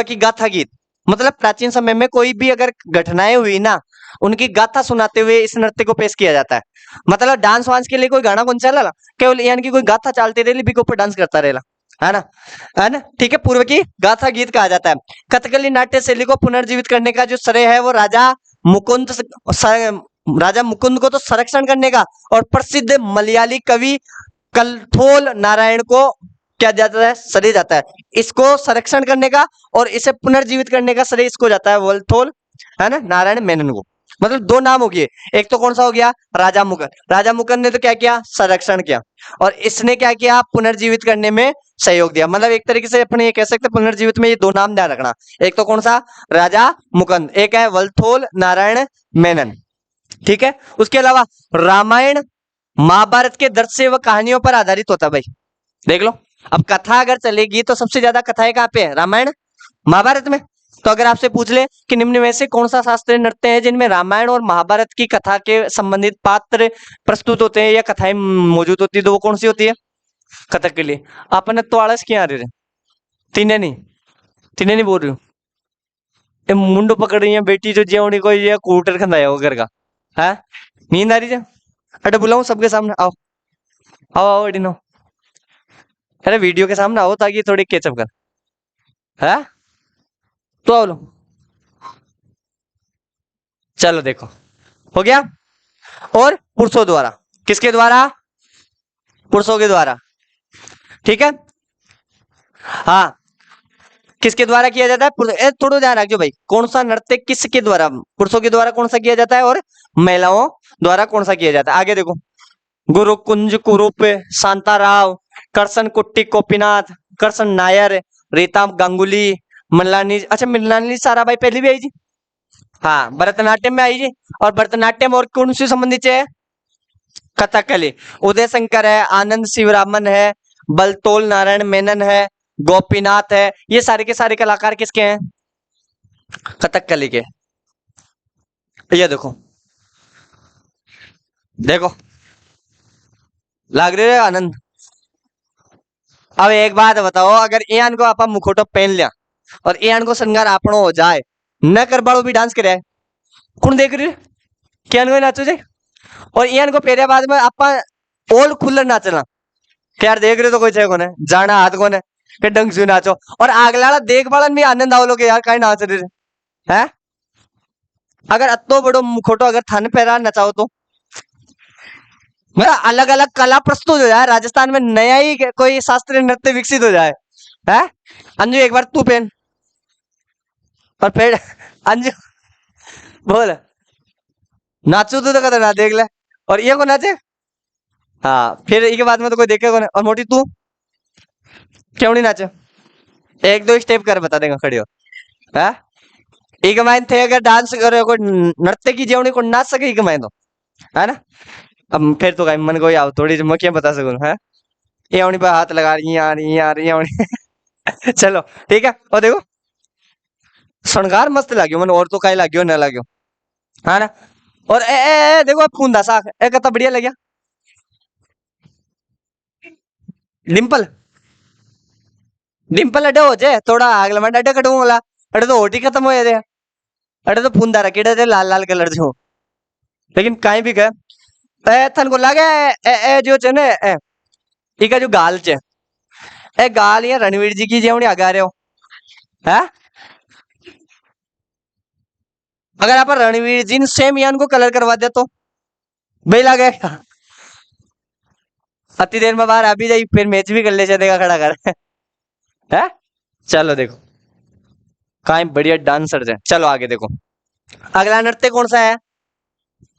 की गाथा गीत मतलब प्राचीन समय में कोई भी अगर घटनाएं हुई ना उनकी गाथा सुनाते हुए इस नृत्य को पेश किया जाता है मतलब डांस वांस के लिए कोई गाना कौन चला केवल यानी कि कोई गाथा चलती रही भी के ऊपर डांस करता रहेला है ना ठीक है पूर्व की गाथा गीत कहा जाता है कथकली नाट्य शैली को पुनर्जीवित करने का जो श्रेय है वो राजा मुकुंद को तो संरक्षण करने का और प्रसिद्ध मलयाली कवि कलथोल नारायण को क्या जाता है श्रेय जाता है इसको संरक्षण करने का और इसे पुनर्जीवित करने का श्रेय इसको जाता है वलथोल है ना नारायण मेनन को मतलब दो नाम हो गए। एक तो कौन सा हो गया, राजा मुकन। राजा मुकन ने तो क्या किया, संरक्षण किया, और इसने क्या किया, पुनर्जीवित करने में सहयोग दिया। मतलब एक तरीके से अपने ये कह सकते हैं पुनर्जीवित में ये दो नाम ध्यान रखना, एक तो कौन सा, राजा मुकंद, एक है वल्थोल नारायण मेनन। ठीक है, उसके अलावा रामायण महाभारत के दृश्य व कहानियों पर आधारित होता है भाई। देख लो, अब कथा अगर चलेगी तो सबसे ज्यादा कथाएं कहाँ पे है, रामायण महाभारत में। तो अगर आपसे पूछ ले कि निम्न में से कौन सा शास्त्रीय नृत्य है जिनमें रामायण और महाभारत की कथा के संबंधित पात्र प्रस्तुत होते हैं या कथाएं मौजूद होती है, तो वो कौन सी होती है, कथकली। आपने तो आलस क्यों आ रहे, तीने नहीं बोल रही हूँ, ये मुंडो पकड़ रही है बेटी जो जेवनी को ये कूटर खंदाया वो घर का है, नींद आ रही है। अरे बुलाऊं सबके सामने, आओ आओ आओ एडिनो, अरे वीडियो के सामने आओ ताकि थोड़ी केचअप कर है, तो आओ लो। चलो देखो, हो गया। और पुरुषों द्वारा, किसके द्वारा, पुरुषों के द्वारा, ठीक है। हाँ, किसके द्वारा किया जाता है, थोड़ा ध्यान रखियो भाई, कौन सा नृत्य किसके द्वारा, पुरुषों के द्वारा कौन सा किया जाता है और महिलाओं द्वारा कौन सा किया जाता है। आगे देखो, गुरु कुंज कुरूप, शांताराव, करसन कुट्टी गोपीनाथ, करसन नायर, रीता गांगुली, मल्लानी, अच्छा मल्लानी साराभाई पहले भी आई जी, हाँ भरतनाट्यम में आई जी। और भरतनाट्यम और कौन से संबंधित है, कथकली। उदय शंकर है, आनंद शिवरामन है, बलतोल नारायण मेनन है, गोपीनाथ है, ये सारे के सारे कलाकार किसके हैं, कथकली के। ये देखो, देखो लाग रहे है आनंद। अब एक बात बताओ, अगर एन को आप मुखोटो पहन लिया और एन को श्रृंगार आपनो हो जाए, न कर बाड़ो भी डांस करे, कौन देख रही है, क्या नाचो जाए। और एन को पहरे बाद में आप ओल खुल्लर नाचना, यार देख रहे तो कोई कोने जाना हाथ कोने के ढंग से नाचो, और आगला देख बालन भी आनंद आओ लोग यार कहीं नाच रहे है। अगर अतो बड़ो मुखोटो अगर थन पहरा नचाओ तो मतलब अलग अलग कला प्रस्तुत हो जाए, राजस्थान में नया ही कोई शास्त्रीय नृत्य विकसित हो जाए है। अंजू एक बार तू पहन, और फिर अंजू बोल नाचू तो कदर ना देख ले, और ये को नाचे, हाँ फिर इसके बाद में तो कोई देखेगा नहीं। और मोटी तू क्यों नहीं नाचे, एक दो स्टेप कर बता देगा खड़ी हो है। एक माइन थे अगर डांस करे कोई नृत्य की जेवनी को नाच सके एक माइन तो है ना। अब फिर तो मन को आओ थोड़ी मैं क्या बता सकूं है, ये आवनी पे हाथ लगा रही यार यार ये आवनी चलो ठीक है। और देखो श्रृंगार मस्त लाग्यो मन, और तो कहीं लाग्यो ना लाग्यो है ना। और ए देखो फूंदा साख ए कितना बढ़िया लग गया, डिंपल डिंपल अड्डे हो जाए थोड़ा आगला मैं अड्डे कटू वाला, अड्डे तो होटी खत्म हो जाए, अड्डे तो फूंदा रखे थे लाल लाल कलर जो, लेकिन कहीं भी गए थन को लगे ए जो चे ने इका जो गाल चे ए गाल या रणवीर जी की जेवनी आगा रहे हो है। अगर आप रणवीर जी ने सेम यान को कलर करवा दे तो भाई लगे अति देर में बाहर आ भी जाई, फिर मैच भी कर ले देगा खड़ा कर है। चलो देखो कहीं बढ़िया डांसर है। चलो आगे देखो, अगला नृत्य कौन सा है,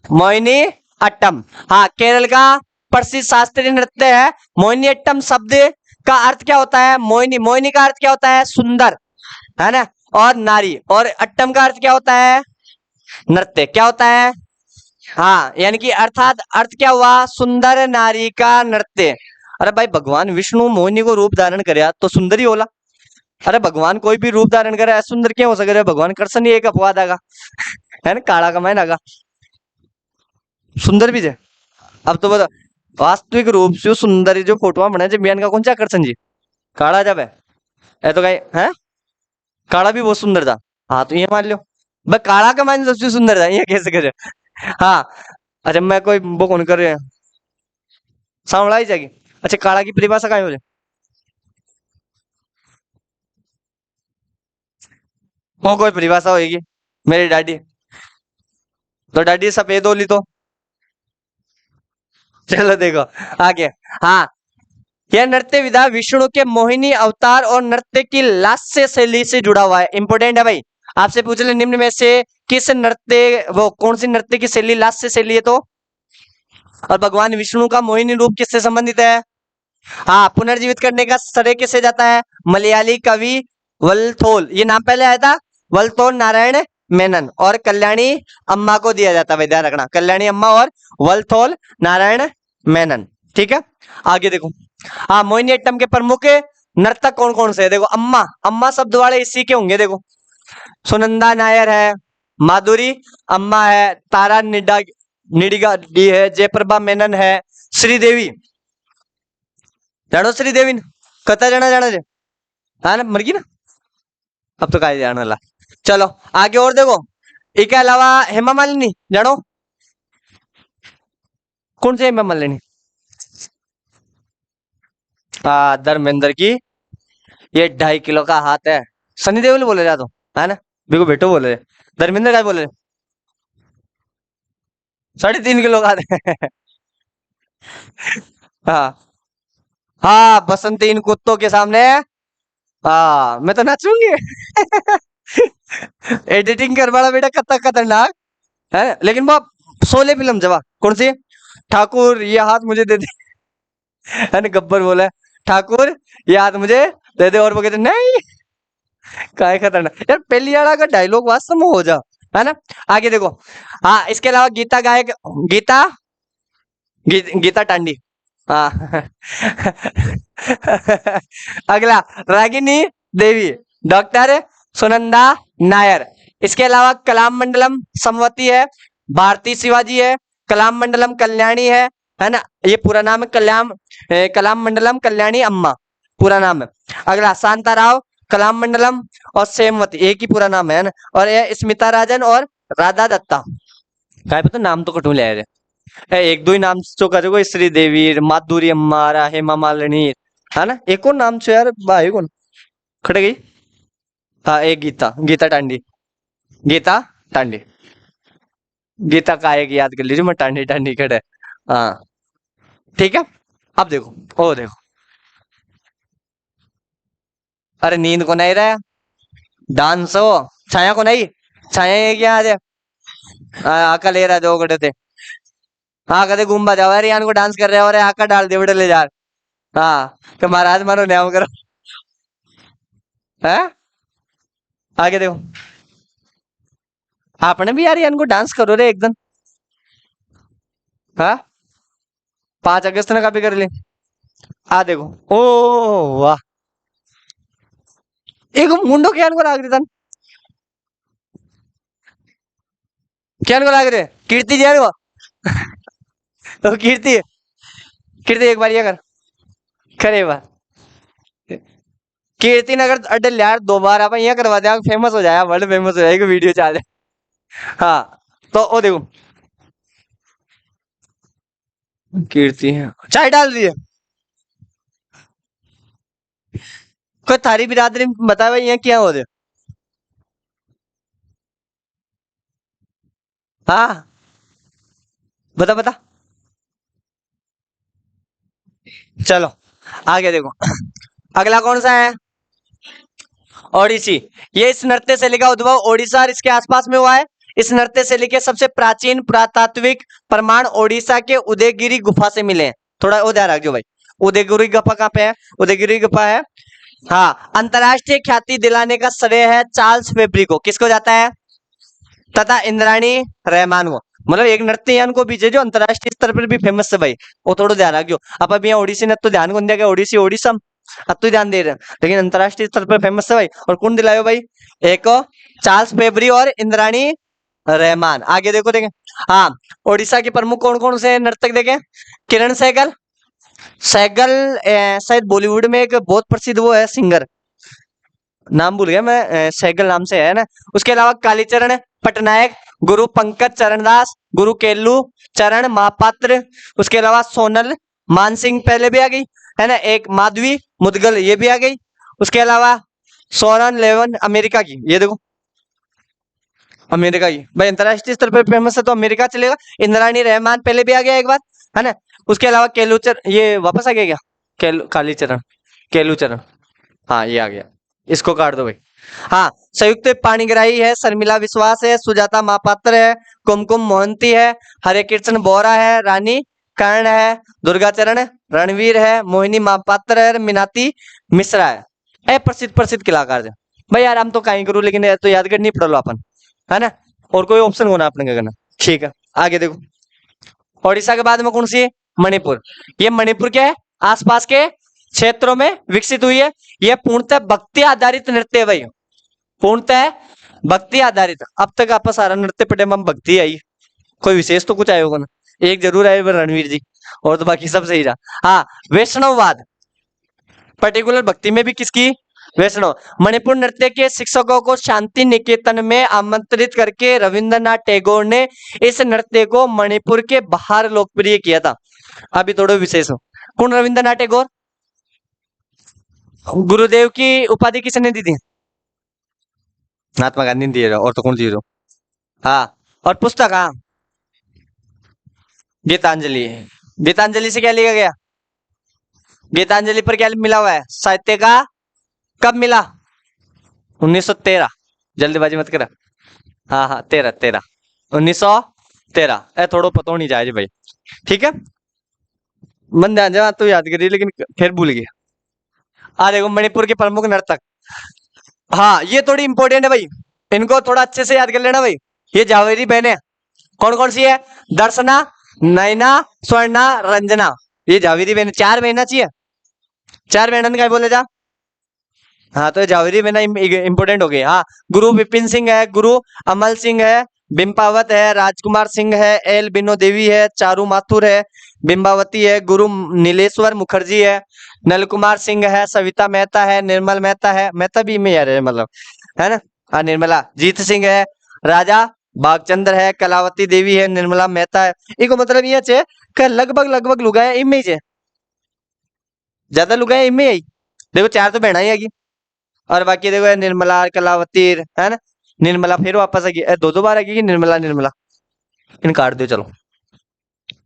मोहिनी अट्टम। हाँ केरल का प्रसिद्ध शास्त्रीय नृत्य है मोहिनी अट्टम। शब्द का अर्थ क्या होता है, मोहिनी, मोहिनी का अर्थ क्या होता है, सुंदर है ना, और नारी, और अट्टम का अर्थ क्या होता है, नृत्य क्या होता है। हाँ यानी कि अर्थात अर्थ क्या हुआ, सुंदर नारी का नृत्य। अरे भाई भगवान विष्णु मोहिनी को रूप धारण करे तो सुंदर ही होला, अरे भगवान कोई भी रूप धारण करे सुंदर क्यों हो सके, भगवान कृष्ण ही एक अपवाद आगा है ना, काला कमाए आगा सुंदर भी है। अब तो बता वास्तविक रूप से सुंदर जो फोटो बने जब बयान का कौन सा कृष्ण जी काला जब है तो कहीं है, काला भी बहुत सुंदर था। हाँ तो ये मान लो भाई काला का मान सबसे सुंदर था, ये कैसे करे। हाँ अच्छा मैं कोई वो कौन कर रहे हैं सांवला ही जाएगी। अच्छा काला की परिभाषा कहाँ हो जाए, वो कोई परिभाषा होगी मेरी डैडी, तो डैडी सफेद होली तो चलो देखो आगे। हाँ यह नृत्य विधा विष्णु के मोहिनी अवतार और नृत्य की लास्य शैली से जुड़ा हुआ है। इंपोर्टेंट है भाई, आपसे पूछ ले निम्न में से किस नृत्य, वो कौन सी नृत्य की शैली लास्य शैली है तो? और भगवान विष्णु का मोहिनी रूप किससे संबंधित है? हाँ, पुनर्जीवित करने का श्रेय किससे जाता है? मलयाली कवि वल्थोल, ये नाम पहले आया था, वल्थोल नारायण मेनन, और कल्याणी अम्मा को दिया जाता है, ध्यान रखना, कल्याणी अम्मा और वल्थोल नारायण मेनन। ठीक है, आगे देखो। हाँ, मोहिनीअट्टम के प्रमुख नर्तक कौन कौन से है? देखो, अम्मा, अम्मा शब्द वाले इसी के होंगे। देखो, सुनंदा नायर है, माधुरी अम्मा है, तारा निडिगा डी है, जयप्रभा मेनन है, श्रीदेवी, जानो श्रीदेवी ने कता जाना जे, हाँ ना, मर गई ना, अब तो का जाने वाला। चलो आगे और देखो, इसके अलावा हेमा मालिनी जानो, कौन से हेमा मालिनी? धर्मेंद्र की, ये 2.5 किलो का हाथ है, सनी देओल बोले जा तो, है ना, बिल्कुल बेटो बोले, धर्मेंद्र का बोले 3.5 किलो का हाथ है। हाँ हाँ, बसंती इन कुत्तों के सामने, हाँ मैं तो नाचूंगी। एडिटिंग कर वाला बेटा कत्ता खतरनाक है, लेकिन वो शोले फिल्म जवा कौन सी, ठाकुर ये हाथ मुझे दे दे, है ना, गब्बर बोला है, ठाकुर ये हाथ मुझे दे दे, और वो कहते नहीं, काय खतरनाक यार, पहली वाला का डायलॉग वास्तव में हो जा, है ना। आगे देखो, हाँ इसके अलावा गीता गायक, गीता गीता टांडी, हाँ। अगला, रागिनी देवी, डॉक्टर सुनंदा नायर। इसके अलावा कलाम मंडलम समवती है, भारती शिवाजी है, कलाम मंडलम कल्याणी है ना, ये पूरा नाम है, कलाम मंडलम कल्याणी अम्मा पूरा नाम है। अगला, शांताराव कलाम मंडलम और सेमवती, एक ही पूरा नाम है ना, और ये स्मिता राजन और राधा दत्ता, काय पता नाम तो कटू ले आए रे। एक दो ही नाम जो करे, श्रीदेवी, माधुरी अम्मा, हेमा मालिनी, है ना, एक और नाम छो यार भाई, कौन खड़े गई, हाँ एक गीता, गीता टांडी, गीता टांडी, गीता का एक याद कर लीजिए, मैं टांडी टांडी खड़े, हाँ ठीक है। अब देखो, ओ देखो, अरे नींद को नहीं रहा, डांस हो, छाया को नहीं, छाया ये क्या आज आका ले रहा दो गड़े थे, हाँ कदे घूमबा जाओ यार, यान को डांस कर रहे हो, अरे आका डाल दे बेटे ले जा, हाँ तो महाराज मानो न्याय करो, है। आगे देखो, आपने भी यार यान को डांस करो रे एकदम, हाँ 5 अगस्त ने कॉपी कर ली, आ देखो, ओ वाह, एक मुंडो क्या को लाग रही, क्या को लाग रहे, कीर्ति जी को, तो कीर्ति, कीर्ति एक बार ये कर, करे बार, कीर्ति नगर अड्डे यार 2 बार आप यहाँ करवा दिया, फेमस हो जाएगा, वर्ल्ड फेमस हो जाएगा, वीडियो चाले, हाँ तो ओ देखो, कीर्ति है, चाय डाल रही है, कोई थारी बिरादरी में बता भाई यहाँ क्या हो रहा है, हाँ बता बता, चलो आगे देखो, अगला कौन सा है, ओडिसी, ये इस नृत्य शैली का उद्भव ओडिशा और इसके आसपास में हुआ है। इस नृत्य शैली के सबसे प्राचीन पुरातात्विक प्रमाण ओडिशा के उदयगिरी गुफा से मिले हैं, थोड़ा वो ध्यान रखो भाई, उदयगिरी गुफा कहाँ पे है, उदयगिरी गुफा है, हाँ। अंतरराष्ट्रीय ख्याति दिलाने का श्रेय है चार्ल्स फेब्री को, किसको जाता है, तथा इंद्राणी रहमान को, मतलब एक नर्तयन को बीजे जो अंतरराष्ट्रीय स्तर पर भी फेमस है भाई, वो थोड़ा ध्यान रखियो, अब अभी यहाँ ओडिसी ने तो ध्यान कौन दिया, ओडिसी ओडिशम, अब तो ध्यान दे रहे हैं, लेकिन अंतरराष्ट्रीय स्तर पर फेमस है भाई, और कौन दिलायो भाई, एक चार्ल्स फेब्री और इंद्राणी रहमान। आगे देखो देखें, हाँ ओडिशा के प्रमुख कौन कौन से नर्तक देखें, किरण सहगल, सहगल शायद बॉलीवुड में एक बहुत प्रसिद्ध वो है सिंगर, नाम भूल गया मैं, सहगल नाम से है ना। उसके अलावा कालीचरण पटनायक, गुरु पंकज चरणदास, गुरु केलू चरण महापात्र, उसके अलावा सोनल मानसिंह पहले भी आ गई, है ना, एक माधवी मुदगल ये भी आ गई, उसके अलावा सोरन लेवन अमेरिका की, ये देखो अमेरिका की, भाई अंतरराष्ट्रीय स्तर पर फेमस है तो अमेरिका चलेगा। इंद्राणी रहमान पहले भी आ गया एक बार, है ना। उसके अलावा केलूचर ये वापस आ गया क्या, कालीचरण केलूचरण, हाँ ये आ गया, इसको काट दो भाई। हाँ, संयुक्त पाणिग्राही है, शर्मिला विश्वास है, सुजाता महापात्र है, कुमकुम मोहंती है, हरे कृष्ण बोरा है, रानी कर्ण है, दुर्गाचरण रणवीर है, मोहिनी महापात्र है, मीनाती मिश्रा है। ए प्रसिद्ध प्रसिद्ध कलाकार है भाई। यार हम तो कहीं करूँ, लेकिन ये तो याद कर नहीं पड़लो अपन, है ना। और कोई ऑप्शन होना अपने क्या करना। ठीक है, आगे देखो। ओडिशा के बाद में कौन सी है? मणिपुर। ये मणिपुर क्या है? आसपास के क्षेत्रों में विकसित हुई है। यह पूर्णतः भक्ति आधारित नृत्य है भाई, पूर्णतः भक्ति आधारित। अब तक आपका सारा नृत्य पटे में भक्ति आई, कोई विशेष तो कुछ आया होगा ना। एक जरूर आए वो रणवीर जी, और तो बाकी सब सही रहा। हाँ, वैष्णववाद, पर्टिकुलर भक्ति में भी किसकी? वैष्णव। मणिपुर नृत्य के शिक्षकों को शांति निकेतन में आमंत्रित करके रविंद्रनाथ टैगोर ने इस नृत्य को मणिपुर के बाहर लोकप्रिय किया था। अभी थोड़ा विशेष हो, कौन? रविंद्रनाथ टैगोर। गुरुदेव की उपाधि किसने दी थी? महात्मा गांधी ने दी है, और तो कौन दी? हाँ, और पुस्तक, हाँ, गीतांजलि। गीतांजलि से क्या लिखा गया? गीतांजलि पर क्या मिला हुआ है? साहित्य का। कब मिला? 1913। जल्दीबाजी मत करा। हाँ हाँ, 13 13, 1913। थोड़ा पता नहीं जाए भाई, ठीक है। मन ध्यान जा, तो याद करी लेकिन फिर भूल गया। आ देखो, मणिपुर के प्रमुख नर्तक। हाँ, ये थोड़ी इंपॉर्टेंट है भाई, इनको थोड़ा अच्छे से याद कर लेना भाई। ये जावेरी बहने कौन कौन सी है? दर्शना, नैना, स्वर्णा, रंजना। ये जावेरी बहन, चार बहना चाहिए। चार बहनन का बोले जा। हाँ, तो जावेरी बहना इंपोर्टेंट हो गई। हाँ, गुरु विपिन सिंह है, गुरु अमल सिंह है, बिम्पावत है, राजकुमार सिंह है, एल बिनो देवी है, चारू माथुर है, बिम्बावती है, गुरु नीलेश्वर मुखर्जी है, नल कुमार सिंह है, सविता मेहता है, निर्मल मेहता है, मेहता भी में यार है मतलब, है ना। हाँ, निर्मला, जीत सिंह है, राजा बागचंद्र है, कलावती देवी है, निर्मला मेहता है। इको मतलब ये है कि लगभग लगभग लुगाया इमेज है, ज्यादा लुगाया इमेज आई। देखो, चार तो बहना ही आगी, और बाकी देखो निर्मला, कलावती, है ना। निर्मला फिर वापस आ गई, दो दो बार आ गई निर्मला निर्मला। इन काट दो चलो,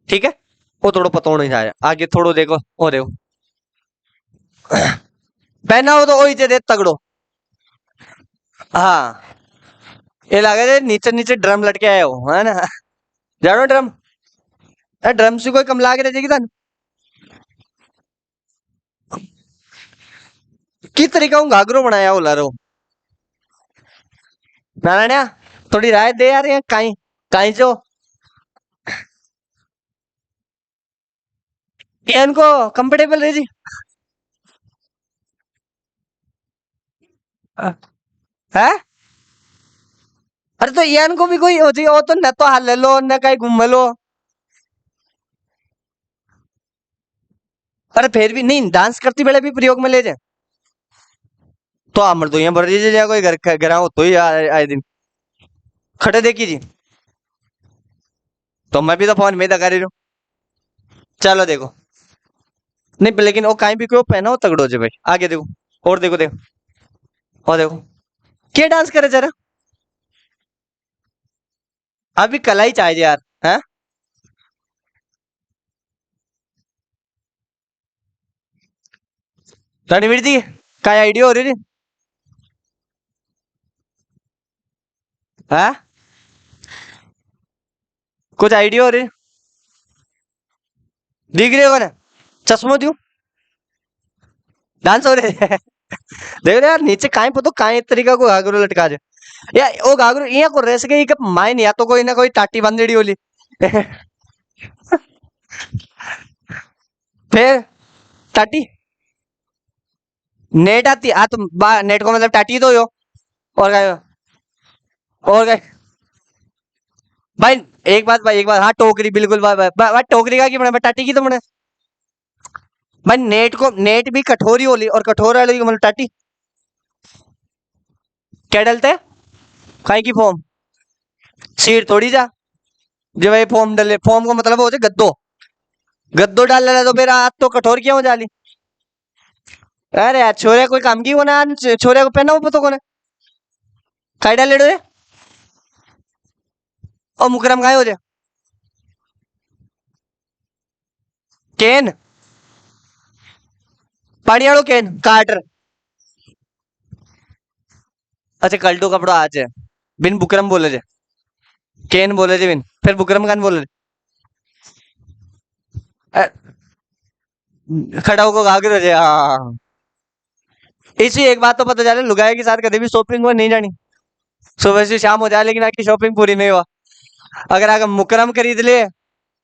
ठीक है। वो थोड़ा पता होना चाहिए। आगे थोड़ा देखो, और देखो पहना हो तो वही दे तगड़ो। हाँ, ये लगे थे नीचे नीचे ड्रम लटके आए हो, है ना। जानो ड्रम, ड्रम से कोई कम लाके दे देगी तन किस तरीका हूँ घाघरो बनाया हो लारो नारायण। थोड़ी राय दे यार, ये काई काई जो ये इनको कंफर्टेबल रहे जी। है, अरे तो ये इनको भी कोई हो जी, वो तो न तो हाल ले लो न कहीं घूम लो। अरे फिर भी नहीं, डांस करती बेले भी प्रयोग में ले जाए तो अमर तो यहाँ भर दीजिए जा, कोई घर घर हो तो ही आए दिन खड़े देखी जी। तो मैं भी तो फोन में दखा रही हूँ। चलो देखो, नहीं लेकिन वो कहीं भी क्यों पहना हो तगड़ो जे भाई। आगे देखो, और देखो देखो, और देखो क्या डांस करे जरा। अभी कला ही चाहिए यार, है। रणवीर जी, क्या आइडिया हो रही है? हाँ, कुछ आइडिया हो रही है? दिख रही हो ना, चश्मो दू डांस हो रहे है। देख रहे यार नीचे काहे पतो काहे तरीका को घाघरो लटका दे या ओ घाघरो इया को रेस गई कि माइन या तो कोई ना कोई टाटी बांधेड़ी होली। फिर टाटी नेट आती आ तो नेट को मतलब टाटी तो हो। और क्या? और क्या भाई? एक बात भाई, एक बात, हाँ टोकरी बिल्कुल भाई भाई भाई, टोकरी का की बना टाटी की तो बने भाई। नेट को नेट भी कठोरी होली और कठोर वाली मतलब टाटी क्या डलते हैं? काई की फॉर्म सीट थोड़ी जा जो भाई फॉर्म डले, फॉर्म को मतलब हो जाए गद्दो, गद्दो डाल रहा तो फिर आज तो कठोर क्यों हो जाली। अरे यार छोरे कोई काम की होना, छोरे को पहना वो पता कोने खाई डाल ले और मुकरम खाए हो जाए केन पानी आड़ो केन काटर अच्छा कल्टू कपड़ो आज है बिन बुकरम बोले जे केन बोले जे बिन फिर बुकरम खान बोले अ, खड़ा होकर घाघरो जे हाँ। इसी एक बात तो पता चले लुगाई के साथ कभी भी शॉपिंग में नहीं जानी सुबह से शाम हो जाए लेकिन आपकी शॉपिंग पूरी नहीं हुआ अगर आगे मुकरम खरीद ले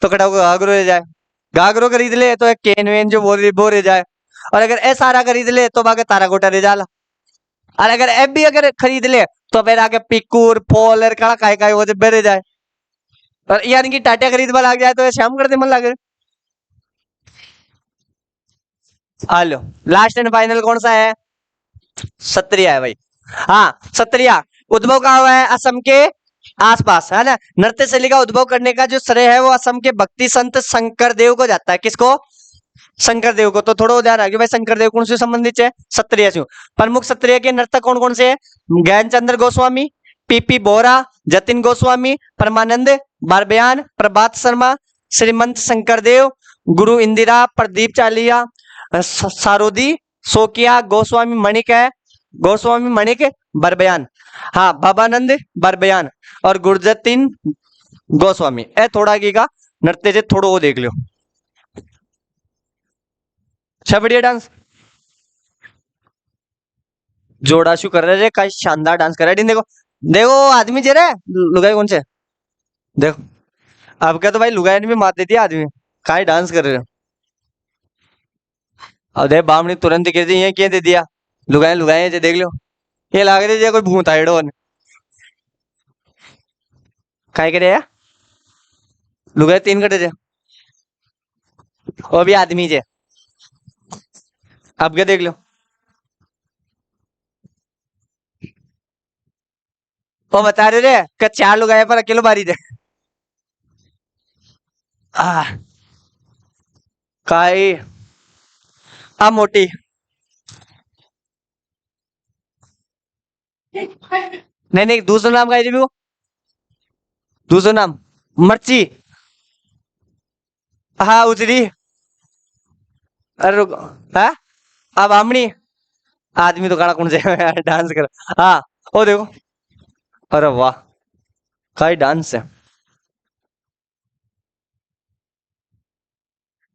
तो खड़ा होकर घाघरो रह जाए घाघरो खरीद ले तो एक केन वेन जो बोल रही वो रह जाए और अगर ए सारा खरीद ले तो बागे तारा गोटा रह जाला और अगर एफ भी अगर खरीद ले तो फिर आगे पिकूर पोलर कड़ा काय वो जब रह जाए और यानी कि टाटा खरीद में लग जाए तो ये शाम कर दे मन लगे हेलो लास्ट एंड फाइनल कौन सा है सत्रिया है भाई हाँ सत्रिया उद्भव कहाँ हुआ है असम के आसपास है ना नृत्य शैली का उद्भव करने का जो श्रेय है वो असम के भक्ति संत शंकर देव को जाता है किसको शंकर देव को तो थोड़ा ध्यान रखिए भाई शंकर देव कौन से संबंधित है सत्रिय से प्रमुख सत्रिय के नर्तक कौन कौन से है ज्ञानचंद्र गोस्वामी पीपी बोरा जतिन गोस्वामी परमानंद बारबयान प्रभात शर्मा श्रीमंत शंकर देव गुरु इंदिरा प्रदीप चालिया सारोदी सोकिया गोस्वामी मणिक है गोस्वामी मणिक बरबयान हाँ बाबानंद बरबयान और गुरजतीन गोस्वामी ए थोड़ा की का नृत्य से थोड़ा वो देख लो अच्छा बढ़िया डांस जोड़ा शू कर रहे थे का शानदार डांस कर रहे देखो देखो आदमी जे रहे लुगाई कौन से देखो अब क्या तो भाई लुगाई ने भी मार देती है आदमी का डांस कर रहे हो अब देख बामणी तुरंत कह दी ये क्या दे दिया लुगाई लुगाई जे देख लो ये लाग रही है कोई भूत आइडो काय करे लुगाई तीन कटे थे वो भी आदमी जे अब क्या देख लो वो बता रहे रे कि चार लोग आए पर अकेले बारी थे काई आ मोटी नहीं नहीं दूसरा नाम का है जी वो दूसरा नाम मर्ची हाँ उजरी अरे रुको हाँ अब आमनी आदमी तो काड़ा कौन से डांस कर हाँ ओ देखो अरे वाह काई डांस है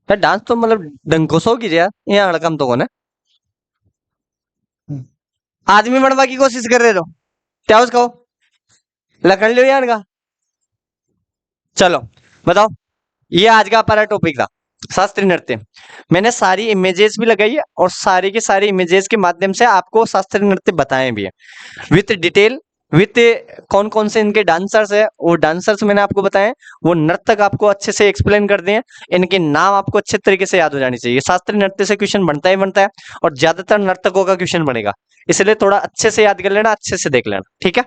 यार डांस तो मतलब डंको सो की यार यहाँ हड़कम तो कौन है आदमी बनवा की कोशिश कर रहे हो क्या उसको लकड़ लो यार का चलो बताओ ये आज का हमारा टॉपिक था शास्त्रीय नृत्य मैंने सारी इमेजेस भी लगाई है और सारी की सारी इमेजेस के माध्यम से आपको शास्त्रीय नृत्य बताए भी है विथ डिटेल विथ कौन कौन से इनके डांसर्स है वो डांसर्स मैंने आपको बताए वो नर्तक आपको अच्छे से एक्सप्लेन कर दिए इनके नाम आपको अच्छे तरीके से याद हो जानी चाहिए शास्त्रीय नृत्य से क्वेश्चन बनता ही बनता है और ज्यादातर नर्तकों का क्वेश्चन बनेगा इसलिए थोड़ा अच्छे से याद कर लेना अच्छे से देख लेना ठीक है